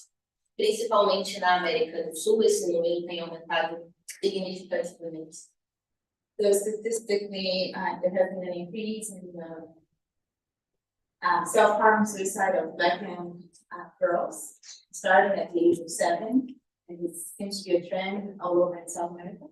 principalmente na América do Sul, esse número tem aumentado significativamente. So statistically, there has been an increase in the self-harm suicide of Black young girls, starting at the age of 7, and it seems to be a trend all over in South America.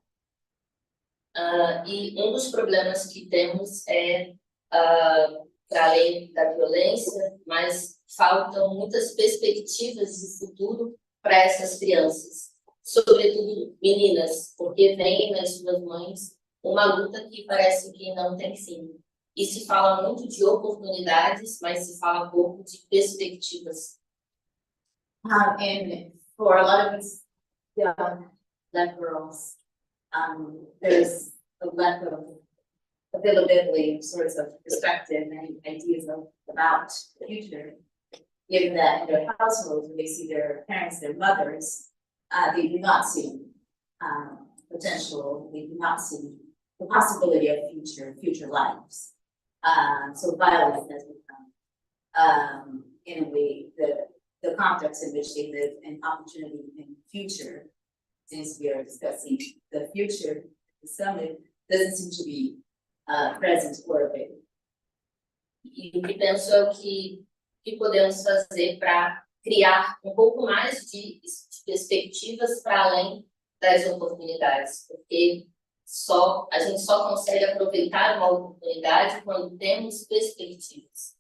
E dos problemas que temos é, para além da violência, mas faltam muitas perspectivas de futuro para essas crianças, sobretudo meninas, porque vem nas suas mães uma luta que parece que não tem fim. E se fala muito de oportunidades, mas se fala pouco de perspectivas. And for a lot of these young Black girls, there's a lack of availability of sorts of perspective and ideas about the future, given that in their households, when they see their parents, their mothers, they do not see potential, they do not see the possibility of future lives. So violence has become, in a way, the context in which they live and opportunity in the future, since we are discussing the future, the summit doesn't seem to be present or available. E o que penso é o que podemos fazer para criar um pouco mais de perspectivas para além das oportunidades, porque a gente só consegue aproveitar uma oportunidade quando temos perspectivas.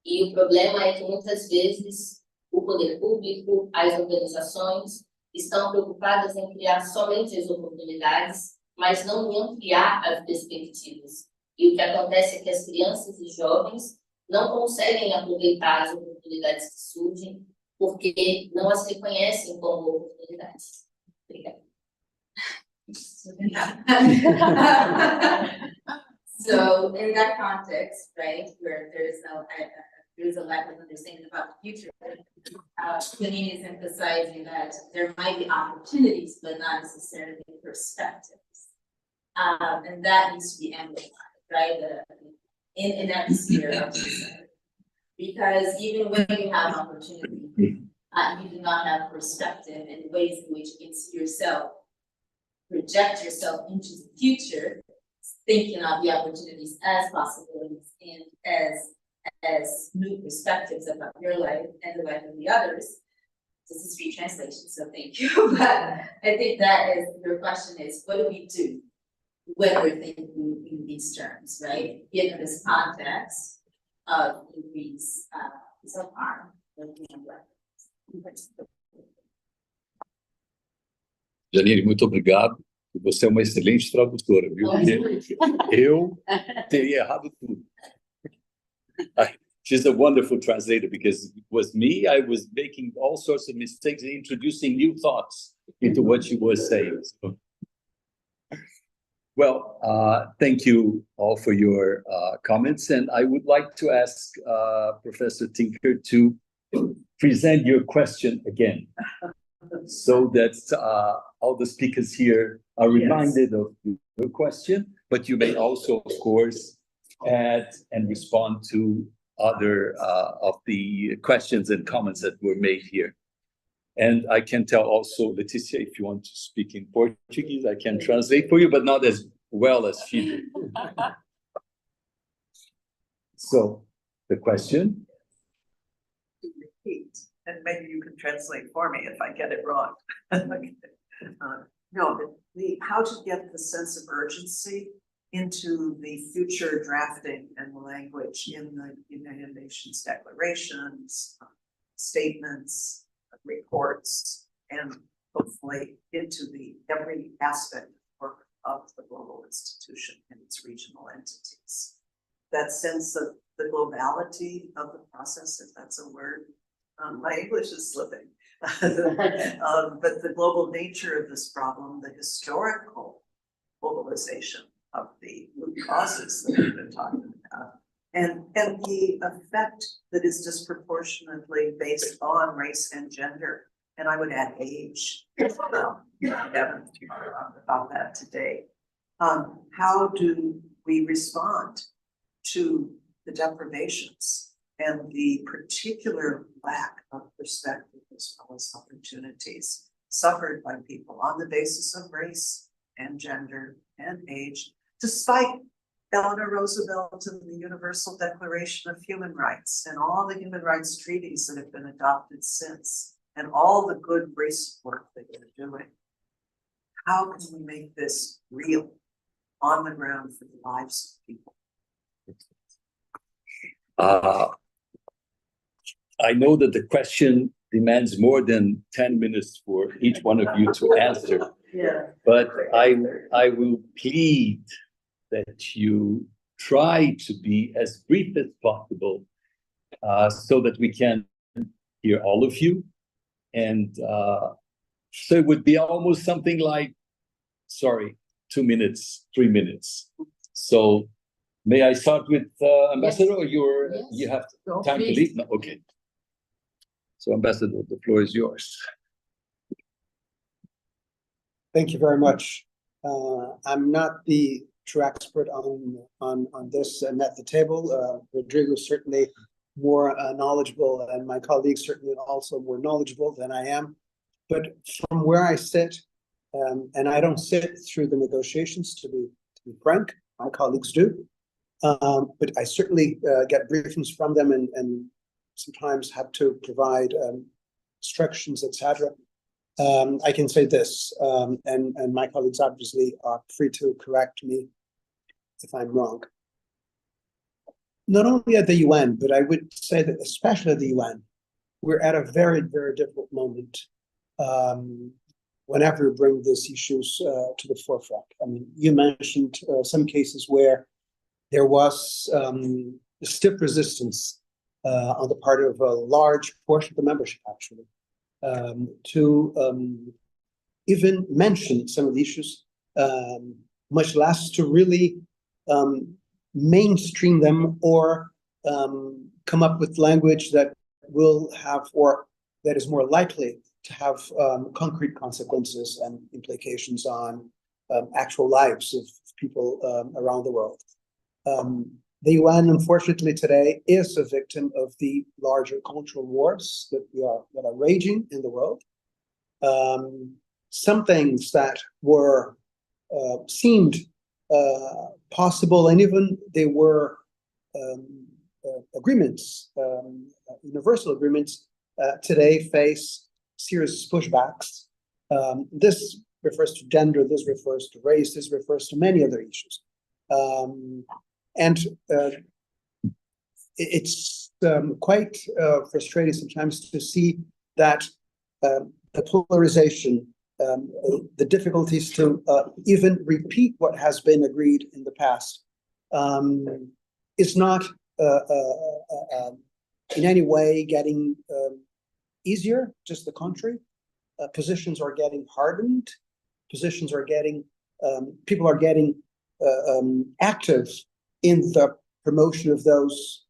E o problema é que muitas vezes o poder público, as organizações estão preocupadas em criar somente as oportunidades, mas não em ampliar as perspectivas. E o que acontece é que as crianças e jovens não conseguem aproveitar as oportunidades que surgem porque não as reconhecem como oportunidades. Obrigada. So in that context, right, where there's a lack of understanding about the future, Janine is emphasizing that there might be opportunities, but not necessarily perspectives. And that needs to be amplified, right, in every sphere of society. Because even when you have opportunity, you do not have perspective and ways in which you can see yourself, project yourself into the future, thinking of the opportunities as possibilities and as new perspectives about your life and the life of the others. This is free translation, so thank you. But I think that is your question is, what do we do when we're thinking in these terms, right? Given this context of increase self-harm. Janine, muito obrigado. Você é uma excelente tradutora, viu? Eu teria errado tudo. She's a wonderful translator because it was me. I was making all sorts of mistakes and introducing new thoughts into what she was saying. So, well, thank you all for your comments. And I would like to ask Professor Tinker to present your question again so that all the speakers here are reminded of your question, but you may also, of course, add and respond to other of the questions and comments that were made here. And I can tell also, Leticia, if you want to speak in Portuguese, I can translate for you, but not as well as she did. So, the question? Repeat, and maybe you can translate for me if I get it wrong. No, how to get the sense of urgency into the future drafting and language in the United Nations declarations, statements, reports, and hopefully into every aspect of the global institution and its regional entities. That sense of the globality of the process, if that's a word, my English is slipping, but the global nature of this problem, the historical globalization of the root causes that we've been talking about, and the effect that is disproportionately based on race and gender, and I would add age. We haven't talked about that today. How do we respond to the deprivations and the particular lack of perspective of as well as opportunities suffered by people on the basis of race and gender and age, despite Eleanor Roosevelt and the Universal Declaration of Human Rights and all the human rights treaties that have been adopted since, and all the good race work that you're doing. How can we make this real on the ground for the lives of people? I know that the question demands more than 10 minutes for each one of you to answer. Yeah. But I will plead that you try to be as brief as possible, so that we can hear all of you. And so it would be almost something like, 2 minutes, 3 minutes. So may I start with Ambassador, or you have time to leave? No, okay. So Ambassador, the floor is yours. Thank you very much. I'm not the true expert on this and at the table. Rodrigo is certainly more knowledgeable, and my colleagues certainly also more knowledgeable than I am. But from where I sit, and I don't sit through the negotiations, to be frank, my colleagues do. But I certainly get briefings from them and sometimes have to provide instructions, etc. I can say this, and my colleagues obviously are free to correct me if I'm wrong. Not only at the UN, but I would say that especially at the UN, we're at a very, very difficult moment whenever we bring these issues to the forefront. I mean, you mentioned some cases where there was stiff resistance on the part of a large portion of the membership, actually, to even mention some of the issues, much less to really mainstream them or come up with language that will have, or that is more likely to have concrete consequences and implications on actual lives of people around the world. The UN, unfortunately, today is a victim of the larger cultural wars that are raging in the world. Some things that were seemed possible, and even they were agreements, universal agreements, today face serious pushbacks. This refers to gender, this refers to race, this refers to many other issues. And it's quite frustrating sometimes to see that the polarization, the difficulties to even repeat what has been agreed in the past, is not in any way getting easier, just the contrary. Positions are getting hardened, positions are getting, people are getting active in the promotion of those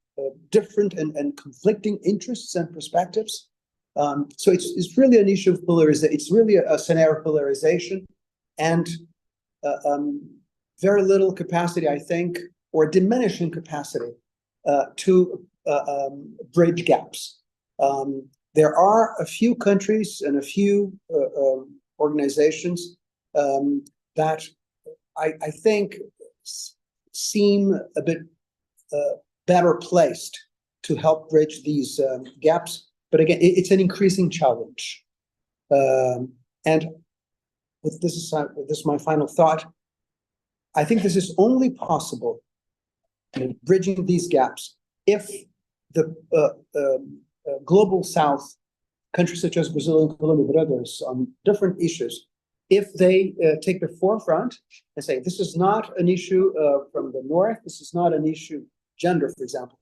different and conflicting interests and perspectives. So it's really an issue of polarization. It's really a scenario of polarization and very little capacity, I think, or diminishing capacity to bridge gaps. There are a few countries and a few organizations that I think seem a bit better placed to help bridge these gaps. But again, it's an increasing challenge. And this is my final thought. I think this is only possible, bridging these gaps, if the global South, countries such as Brazil and Colombia, but others on different issues, if they take the forefront and say, this is not an issue from the North, this is not an issue, gender, for example,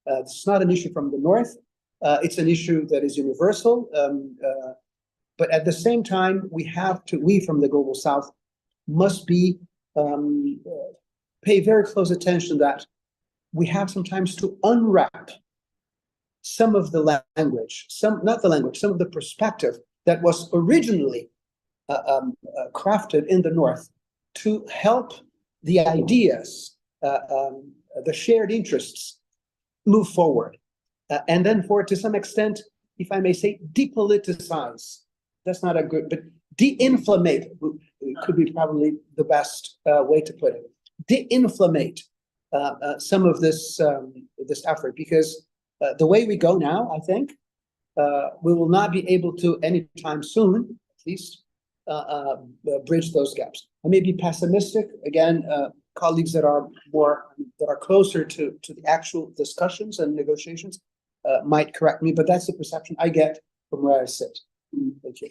this is not an issue from the North, it's an issue that is universal, but at the same time, we from the global South must be, pay very close attention that we have sometimes to unwrap some of the language, some of the perspective that was originally crafted in the North to help the ideas, the shared interests move forward. And then to some extent, if I may say, depoliticize. That's not a good, but de-inflammate could be probably the best way to put it. De-inflammate some of this effort, because the way we go now, I think, we will not be able to anytime soon, at least, bridge those gaps. I may be pessimistic. Again, colleagues that are closer to the actual discussions and negotiations might correct me, but that's the perception I get from where I sit. Thank you.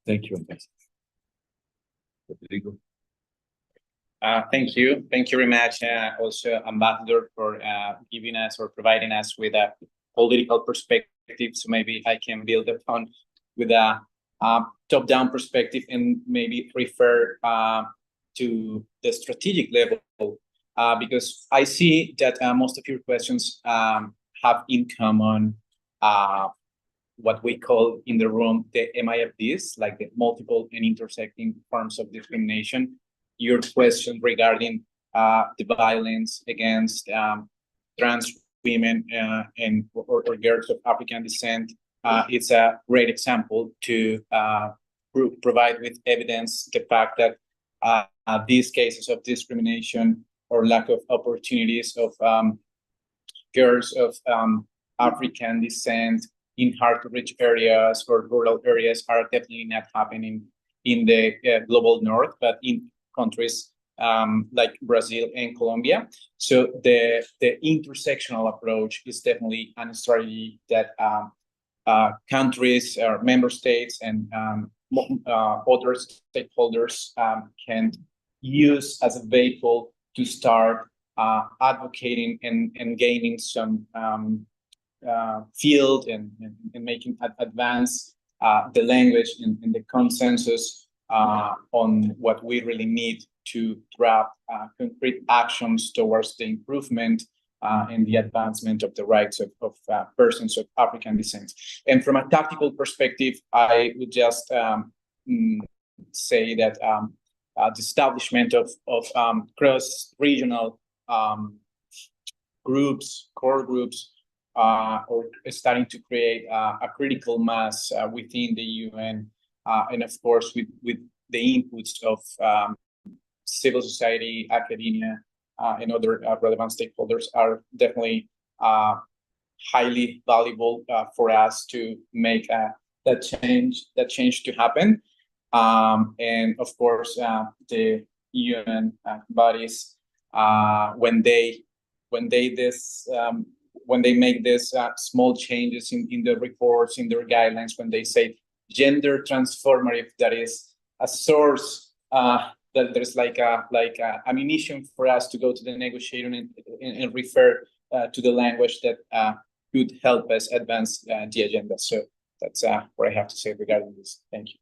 Thank you, Ambassador. Rodrigo. Thank you. Thank you very much, also, Ambassador, for giving us or providing us with a political perspective. So maybe I can build upon with a top-down perspective and maybe refer to the strategic level, because I see that most of your questions have in common what we call in the room the MIFDs, like the multiple and intersecting forms of discrimination. Your question regarding the violence against trans women or girls of African descent, it's a great example to provide with evidence the fact that these cases of discrimination or lack of opportunities of girls of African descent in hard-to-reach areas or rural areas are definitely not happening in the global north, but in countries like Brazil and Colombia. So the intersectional approach is definitely a strategy that countries or member states and other stakeholders can use as a vehicle to start advocating and gaining some field and making advance the language and the consensus on what we really need to draft concrete actions towards the improvement and the advancement of the rights of persons of African descent. And from a tactical perspective, I would just say that the establishment of cross-regional groups, core groups, or starting to create a critical mass within the UN, and of course with the inputs of civil society, academia, and other relevant stakeholders are definitely highly valuable for us to make that change to happen. And of course, the UN bodies, when they make this small changes in the reports, in their guidelines, when they say gender transformative, that is a source that there's like ammunition for us to go to the negotiator and refer to the language that could help us advance the agenda. So that's what I have to say regarding this. Thank you.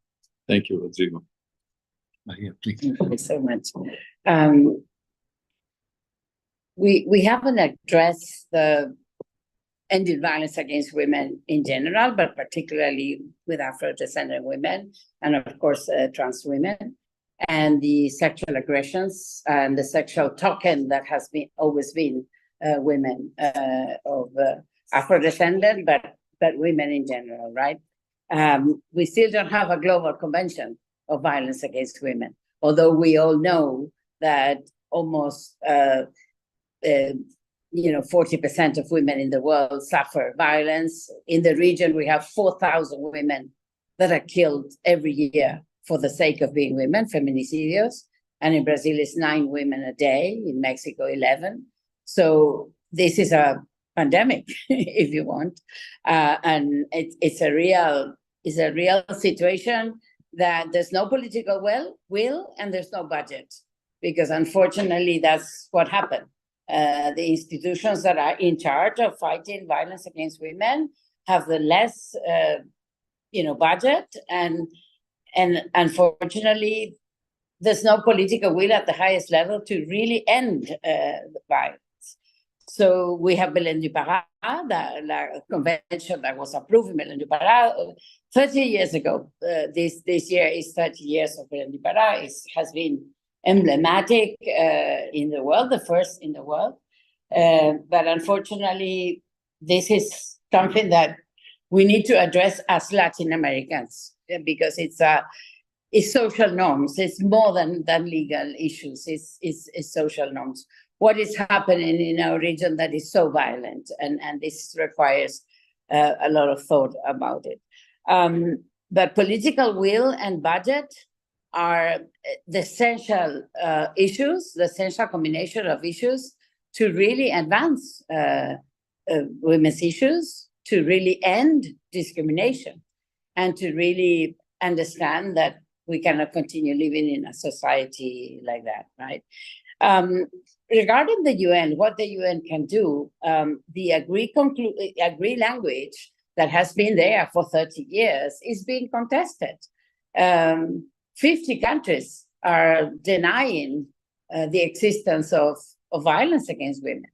Thank you, Rodrigo. Maria, please. Thank you so much. We haven't addressed the ending violence against women in general, but particularly with Afro-descendant women, and of course, trans women, and the sexual aggressions and the sexual token that has always been women of Afro-descendant, but women in general, right? We still don't have a global convention of violence against women, although we all know that almost 40% of women in the world suffer violence. In the region, we have 4,000 women that are killed every year for the sake of being women, feminicidios. And in Brazil, it's 9 women a day. In Mexico, 11. So this is a pandemic, if you want. And it's a real situation that there's no political will and there's no budget, because unfortunately, that's what happened. The institutions that are in charge of fighting violence against women have the less, budget, and unfortunately, there's no political will at the highest level to really end the violence. So we have Belém do Pará, the convention that was approved in Belém do Pará 30 years ago. This year is 30 years of Belém do Pará. It has been emblematic in the world, the first in the world. But unfortunately, this is something that we need to address as Latin Americans, because it's social norms. It's more than legal issues. It's social norms. What is happening in our region that is so violent, and this requires a lot of thought about it. But political will and budget are the essential issues, the essential combination of issues to really advance women's issues, to really end discrimination, and to really understand that we cannot continue living in a society like that, right? Regarding the UN, what the UN can do, the agree language that has been there for 30 years is being contested. 50 countries are denying the existence of violence against women.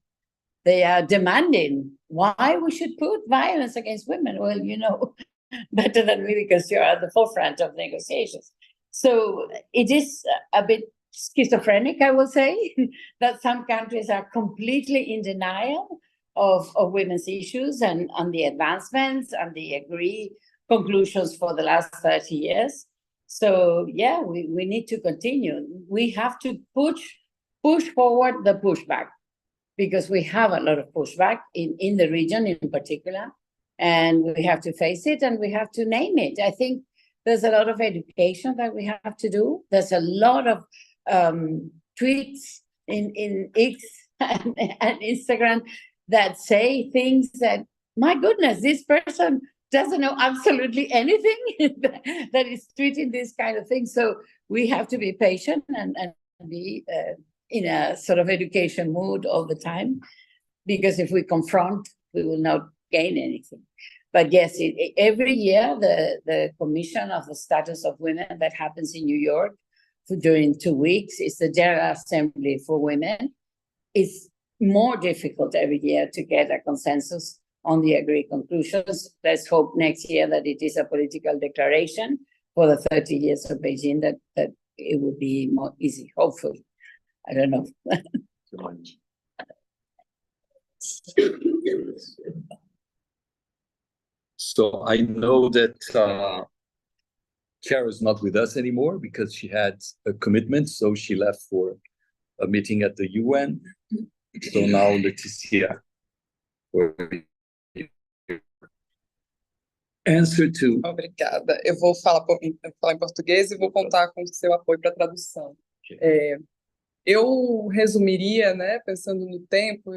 They are demanding why we should put violence against women. Well, you know better than me, because you're at the forefront of negotiations. So it is a bit schizophrenic, I will say, that some countries are completely in denial of women's issues and on the advancements and the agreed conclusions for the last 30 years. So yeah, we need to continue. We have to push forward the pushback, because we have a lot of pushback in the region in particular, and we have to face it and we have to name it. I think there's a lot of education that we have to do. There's a lot of tweets in X and Instagram that say things that, my goodness, this person doesn't know absolutely anything that is tweeting this kind of thing. So we have to be patient and be in a sort of education mood all the time, because if we confront, we will not gain anything. But yes, every year, the Commission of the Status of Women that happens in New York during 2 weeks, is the General Assembly for Women. It's more difficult every year to get a consensus on the agreed conclusions. Let's hope next year that it is a political declaration for the 30 years of Beijing, that it will be more easy, hopefully. I don't know. So I know that Chiara is not with us anymore because she had a commitment, so she left for a meeting at the UN. So now Leticia, for answer to. Obrigada. Eu vou falar em português e vou contar com o seu apoio para a tradução. Eu resumiria, né, pensando no tempo,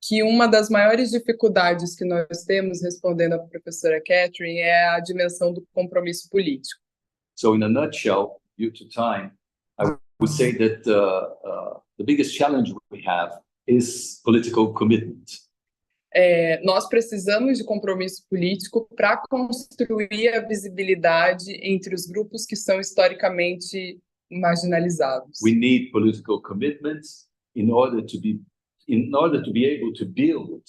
que uma das maiores dificuldades que nós temos, respondendo à professora Catherine, é a dimensão do compromisso político. So in a nutshell, due to time, I would say that the biggest challenge we have is political commitment. Nós precisamos de compromisso político para construir a visibilidade entre os grupos que são historicamente marginalizados. We need political commitment in order to be able to build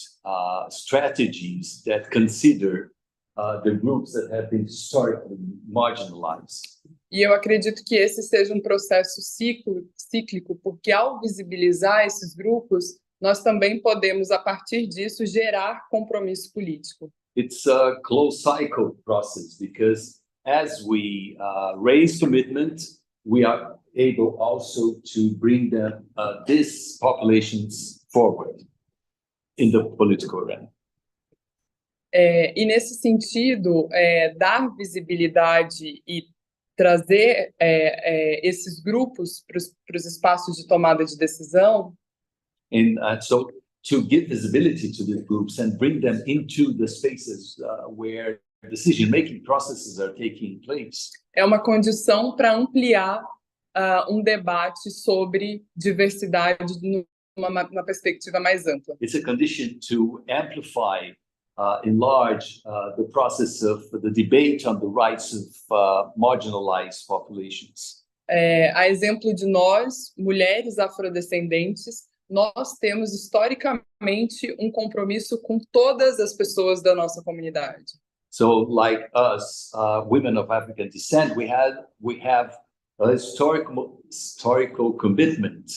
strategies that consider the groups that have been historically marginalized. E eu acredito que esse seja um processo cíclico, porque ao visibilizar esses grupos, nós também podemos, a partir disso, gerar compromisso político. It's a closed cycle process, because as we raise commitment, we are able also to bring these populations forward in the political arena. E nesse sentido, dar visibilidade e trazer esses grupos para os espaços de tomada de decisão. And so to give visibility to these groups and bring them into the spaces where decision-making processes are taking place. É uma condição para ampliar debate sobre diversidade numa perspectiva mais ampla. It's a condition to amplify, enlarge the process of the debate on the rights of marginalized populations. A exemplo de nós, mulheres afrodescendentes, nós temos historicamente compromisso com todas as pessoas da nossa comunidade. So, like us, women of African descent, we have a historical commitment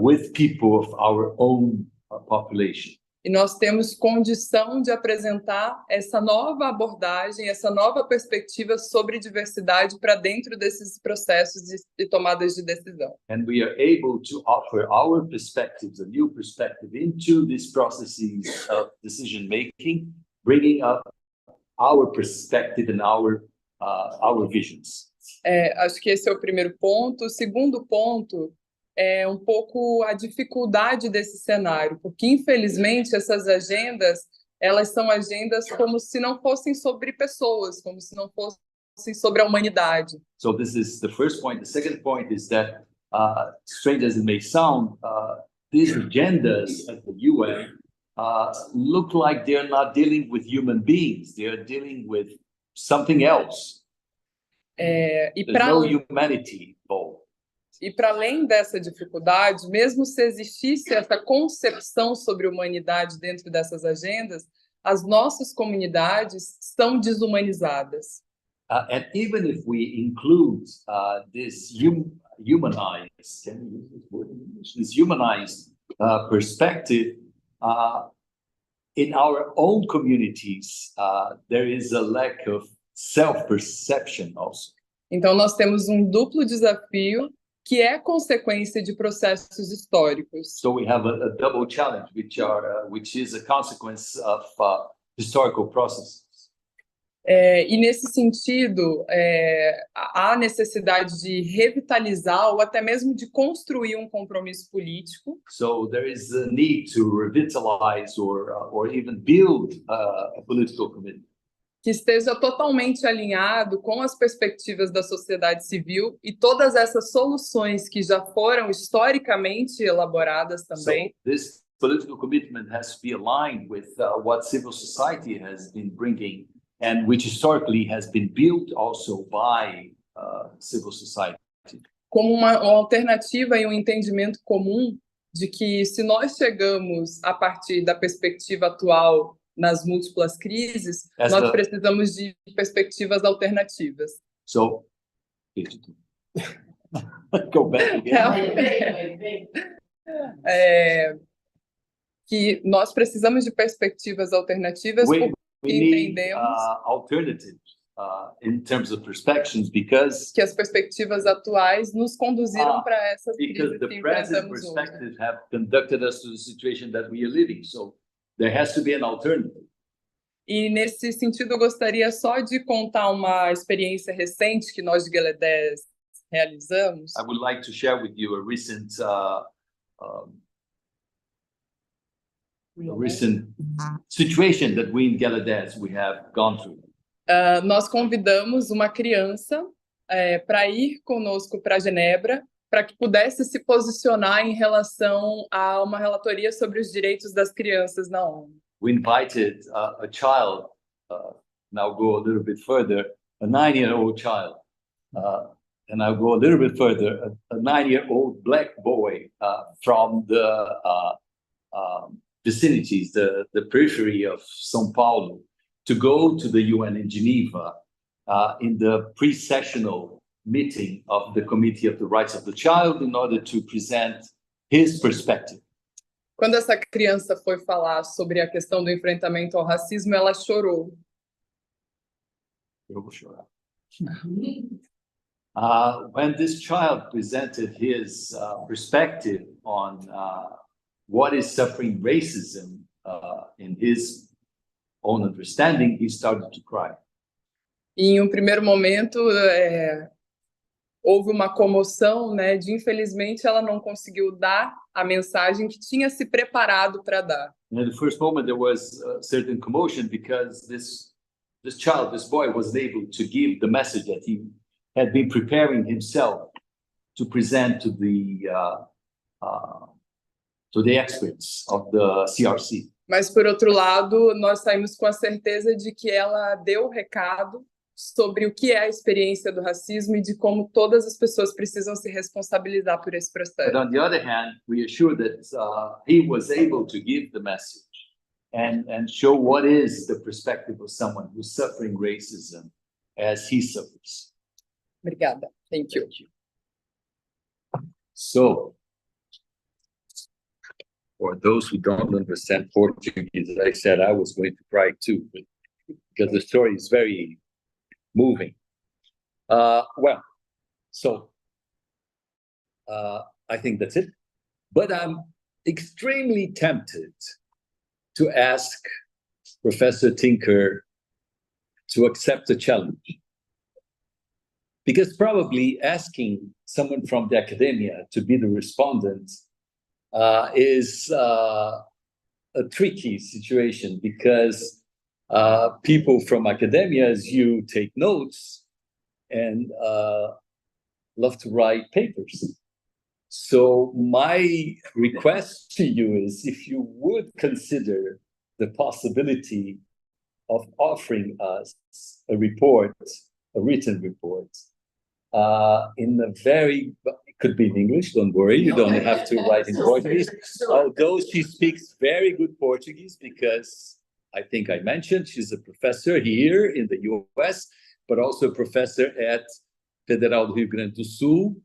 with people of our own population. E nós temos condição de apresentar essa nova abordagem, essa nova perspectiva sobre diversidade para dentro desses processos de tomadas de decisão. And we are able to offer our perspectives, a new perspective into these processes of decision making, bringing up our perspective and our visions. Acho que esse é o primeiro ponto. O segundo ponto é um pouco a dificuldade desse cenário, porque infelizmente essas agendas, elas são agendas como se não fossem sobre pessoas, como se não fossem sobre a humanidade. So this is the first point. The second point is that, strange as it may sound, these agendas at the UN look like they're not dealing with human beings. They're dealing with something else. E There's no humanity involved. E para além dessa dificuldade, mesmo se existisse essa concepção sobre humanidade dentro dessas agendas, as nossas comunidades são desumanizadas. And even if we include this humanized, can we use this word in English? This humanized perspective, in our own communities, there is a lack of self-perception also. Então, nós temos um duplo desafio que é consequência de processos históricos. So we have a double challenge, which is a consequence of historical processes. E nesse sentido, há necessidade de revitalizar ou até mesmo de construir um compromisso político. So there is a need to revitalize or even build a political commitment que esteja totalmente alinhado com as perspectivas da sociedade civil e todas essas soluções que já foram historicamente elaboradas também. So this political commitment has to be aligned with what civil society has been bringing and which historically has been built also by civil society. Como uma alternativa e um entendimento comum de que se nós chegamos a partir da perspectiva atual nas múltiplas crises, nós precisamos de perspectivas alternativas. So, go back again. Que nós precisamos de perspectivas alternativas porque entendemos alternatives in terms of perspectives because que as perspectivas atuais nos conduziram para essas crises the que present enfrentamos hoje. perspectives have conducted us to the situation that we are living. So there has to be an alternative. E nesse sentido, eu gostaria só de contar uma experiência recente que nós de Gala10 realizamos. I would like to share with you a recent situation that we in Gala10 we have gone through. Nós convidamos uma criança para ir conosco para Genebra, para que pudesse se posicionar em relação a uma relatoria sobre os direitos das crianças na ONU. We invited a child, now go a little bit further, a 9-year-old child, and I'll go a little bit further, a 9-year-old black boy from the vicinities, the periphery of São Paulo, to go to the UN in Geneva in the pre-sessional meeting of the Committee of the Rights of the Child in order to present his perspective. Quando essa criança foi falar sobre a questão do enfrentamento ao racismo, ela chorou. Eu vou chorar. When this child presented his perspective on what is suffering racism in his own understanding, he started to cry. E em um primeiro momento, houve uma comoção, né, de infelizmente ela não conseguiu dar a mensagem que tinha se preparado para dar. And in the first moment there was a certain commotion because this child, this boy, wasn't able to give the message that he had been preparing himself to present to the experts of the CRC. Mas por outro lado, nós saímos com a certeza de que ela deu o recado sobre o que é a experiência do racismo e de como todas as pessoas precisam se responsabilizar por esse processo. But on the other hand, we are sure that he was able to give the message and show what is the perspective of someone who's suffering racism as he suffers. Obrigada. Thank you. So, for those who don't understand Portuguese, I said I was going to cry too, because the story is very moving. I think that's it. But I'm extremely tempted to ask Professor Tinker to accept the challenge. Because probably asking someone from the academia to be the respondent is a tricky situation, because people from academia, as you, take notes and love to write papers. So my request to you is, if you would consider the possibility of offering us a report, a written report, in a very, it could be in English, don't worry, you don't have to write in Portuguese, although she speaks very good Portuguese, because I think I mentioned she's a professor here in the US, but also a professor at Federal do Rio Grande do Sul,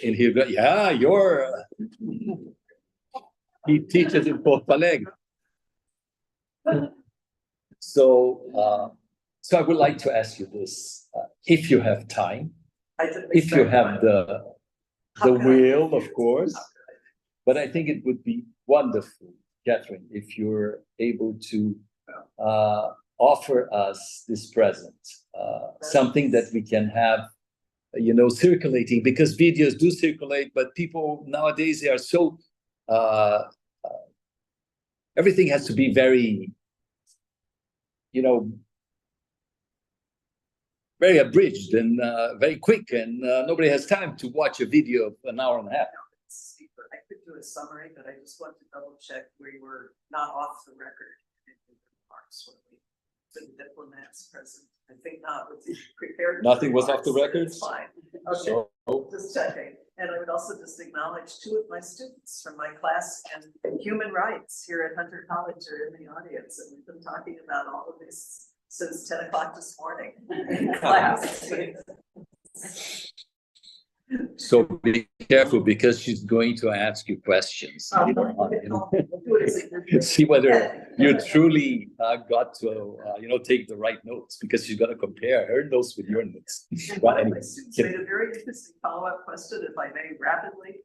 in Rio Grande. Yeah, he teaches in Porto Alegre. So I would like to ask you this, if you have time, if you have the will, of course, but I think it would be wonderful, Catherine, if you're able to offer us this present, something that we can have, circulating, because videos do circulate, but people nowadays, they are so, everything has to be very, very abridged and very quick, and nobody has time to watch a video of an hour and a half. I could do a summary, but I just want to double check we were not off the record in the remarks when we the diplomats present. I think not with the prepared. Nothing was off the record? It's fine. Okay, So, just checking. And I would also just acknowledge two of my students from my class in human rights here at Hunter College are in the audience, and we've been talking about all of this since 10 o'clock this morning in class. So be careful, because she's going to ask you questions. See whether you truly got to, take the right notes, because she's going to compare her notes with your notes. One of my students made a very interesting follow-up question, if I may, rapidly.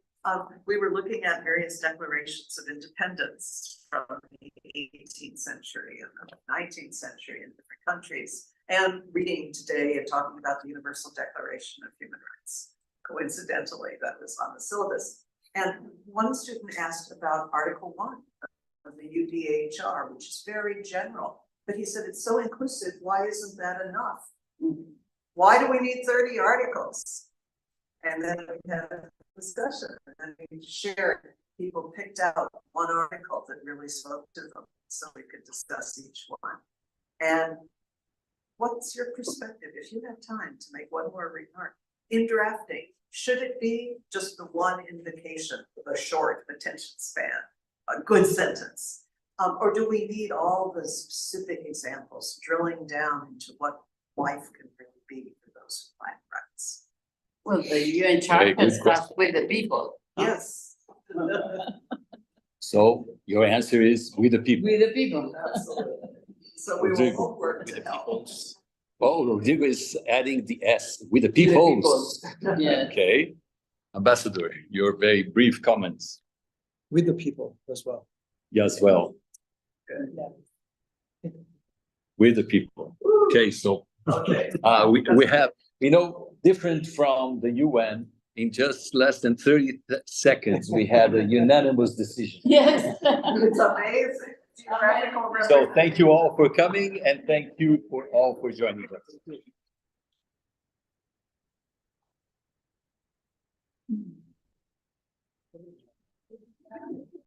We were looking at various declarations of independence from the 18th century and the 19th century in different countries, and reading today and talking about the Universal Declaration of Human Rights. Coincidentally, that was on the syllabus. And one student asked about Article 1 of the UDHR, which is very general, but he said it's so inclusive, why isn't that enough? Why do we need 30 articles? And then we had a discussion, and we shared, people picked out one article that really spoke to them, so we could discuss each one. And what's your perspective, if you have time to make one more remark? In drafting, should it be just the one invocation with a short attention span, a good sentence? Or do we need all the specific examples, drilling down into what life can really be for those who find rights? Well, the UN Charter starts with the people. Yes. So your answer is with the people. With the people. Absolutely. So we will all work to help. Oh, Rodrigo is adding the S, with the peoples. Yeah. Okay. Ambassador, your very brief comments. With the people as well. Yes, well. With the people. Okay, so we have, different from the UN, in just less than 30 seconds, we had a unanimous decision. Yes. It's amazing. So thank you all for coming, and thank you for joining us.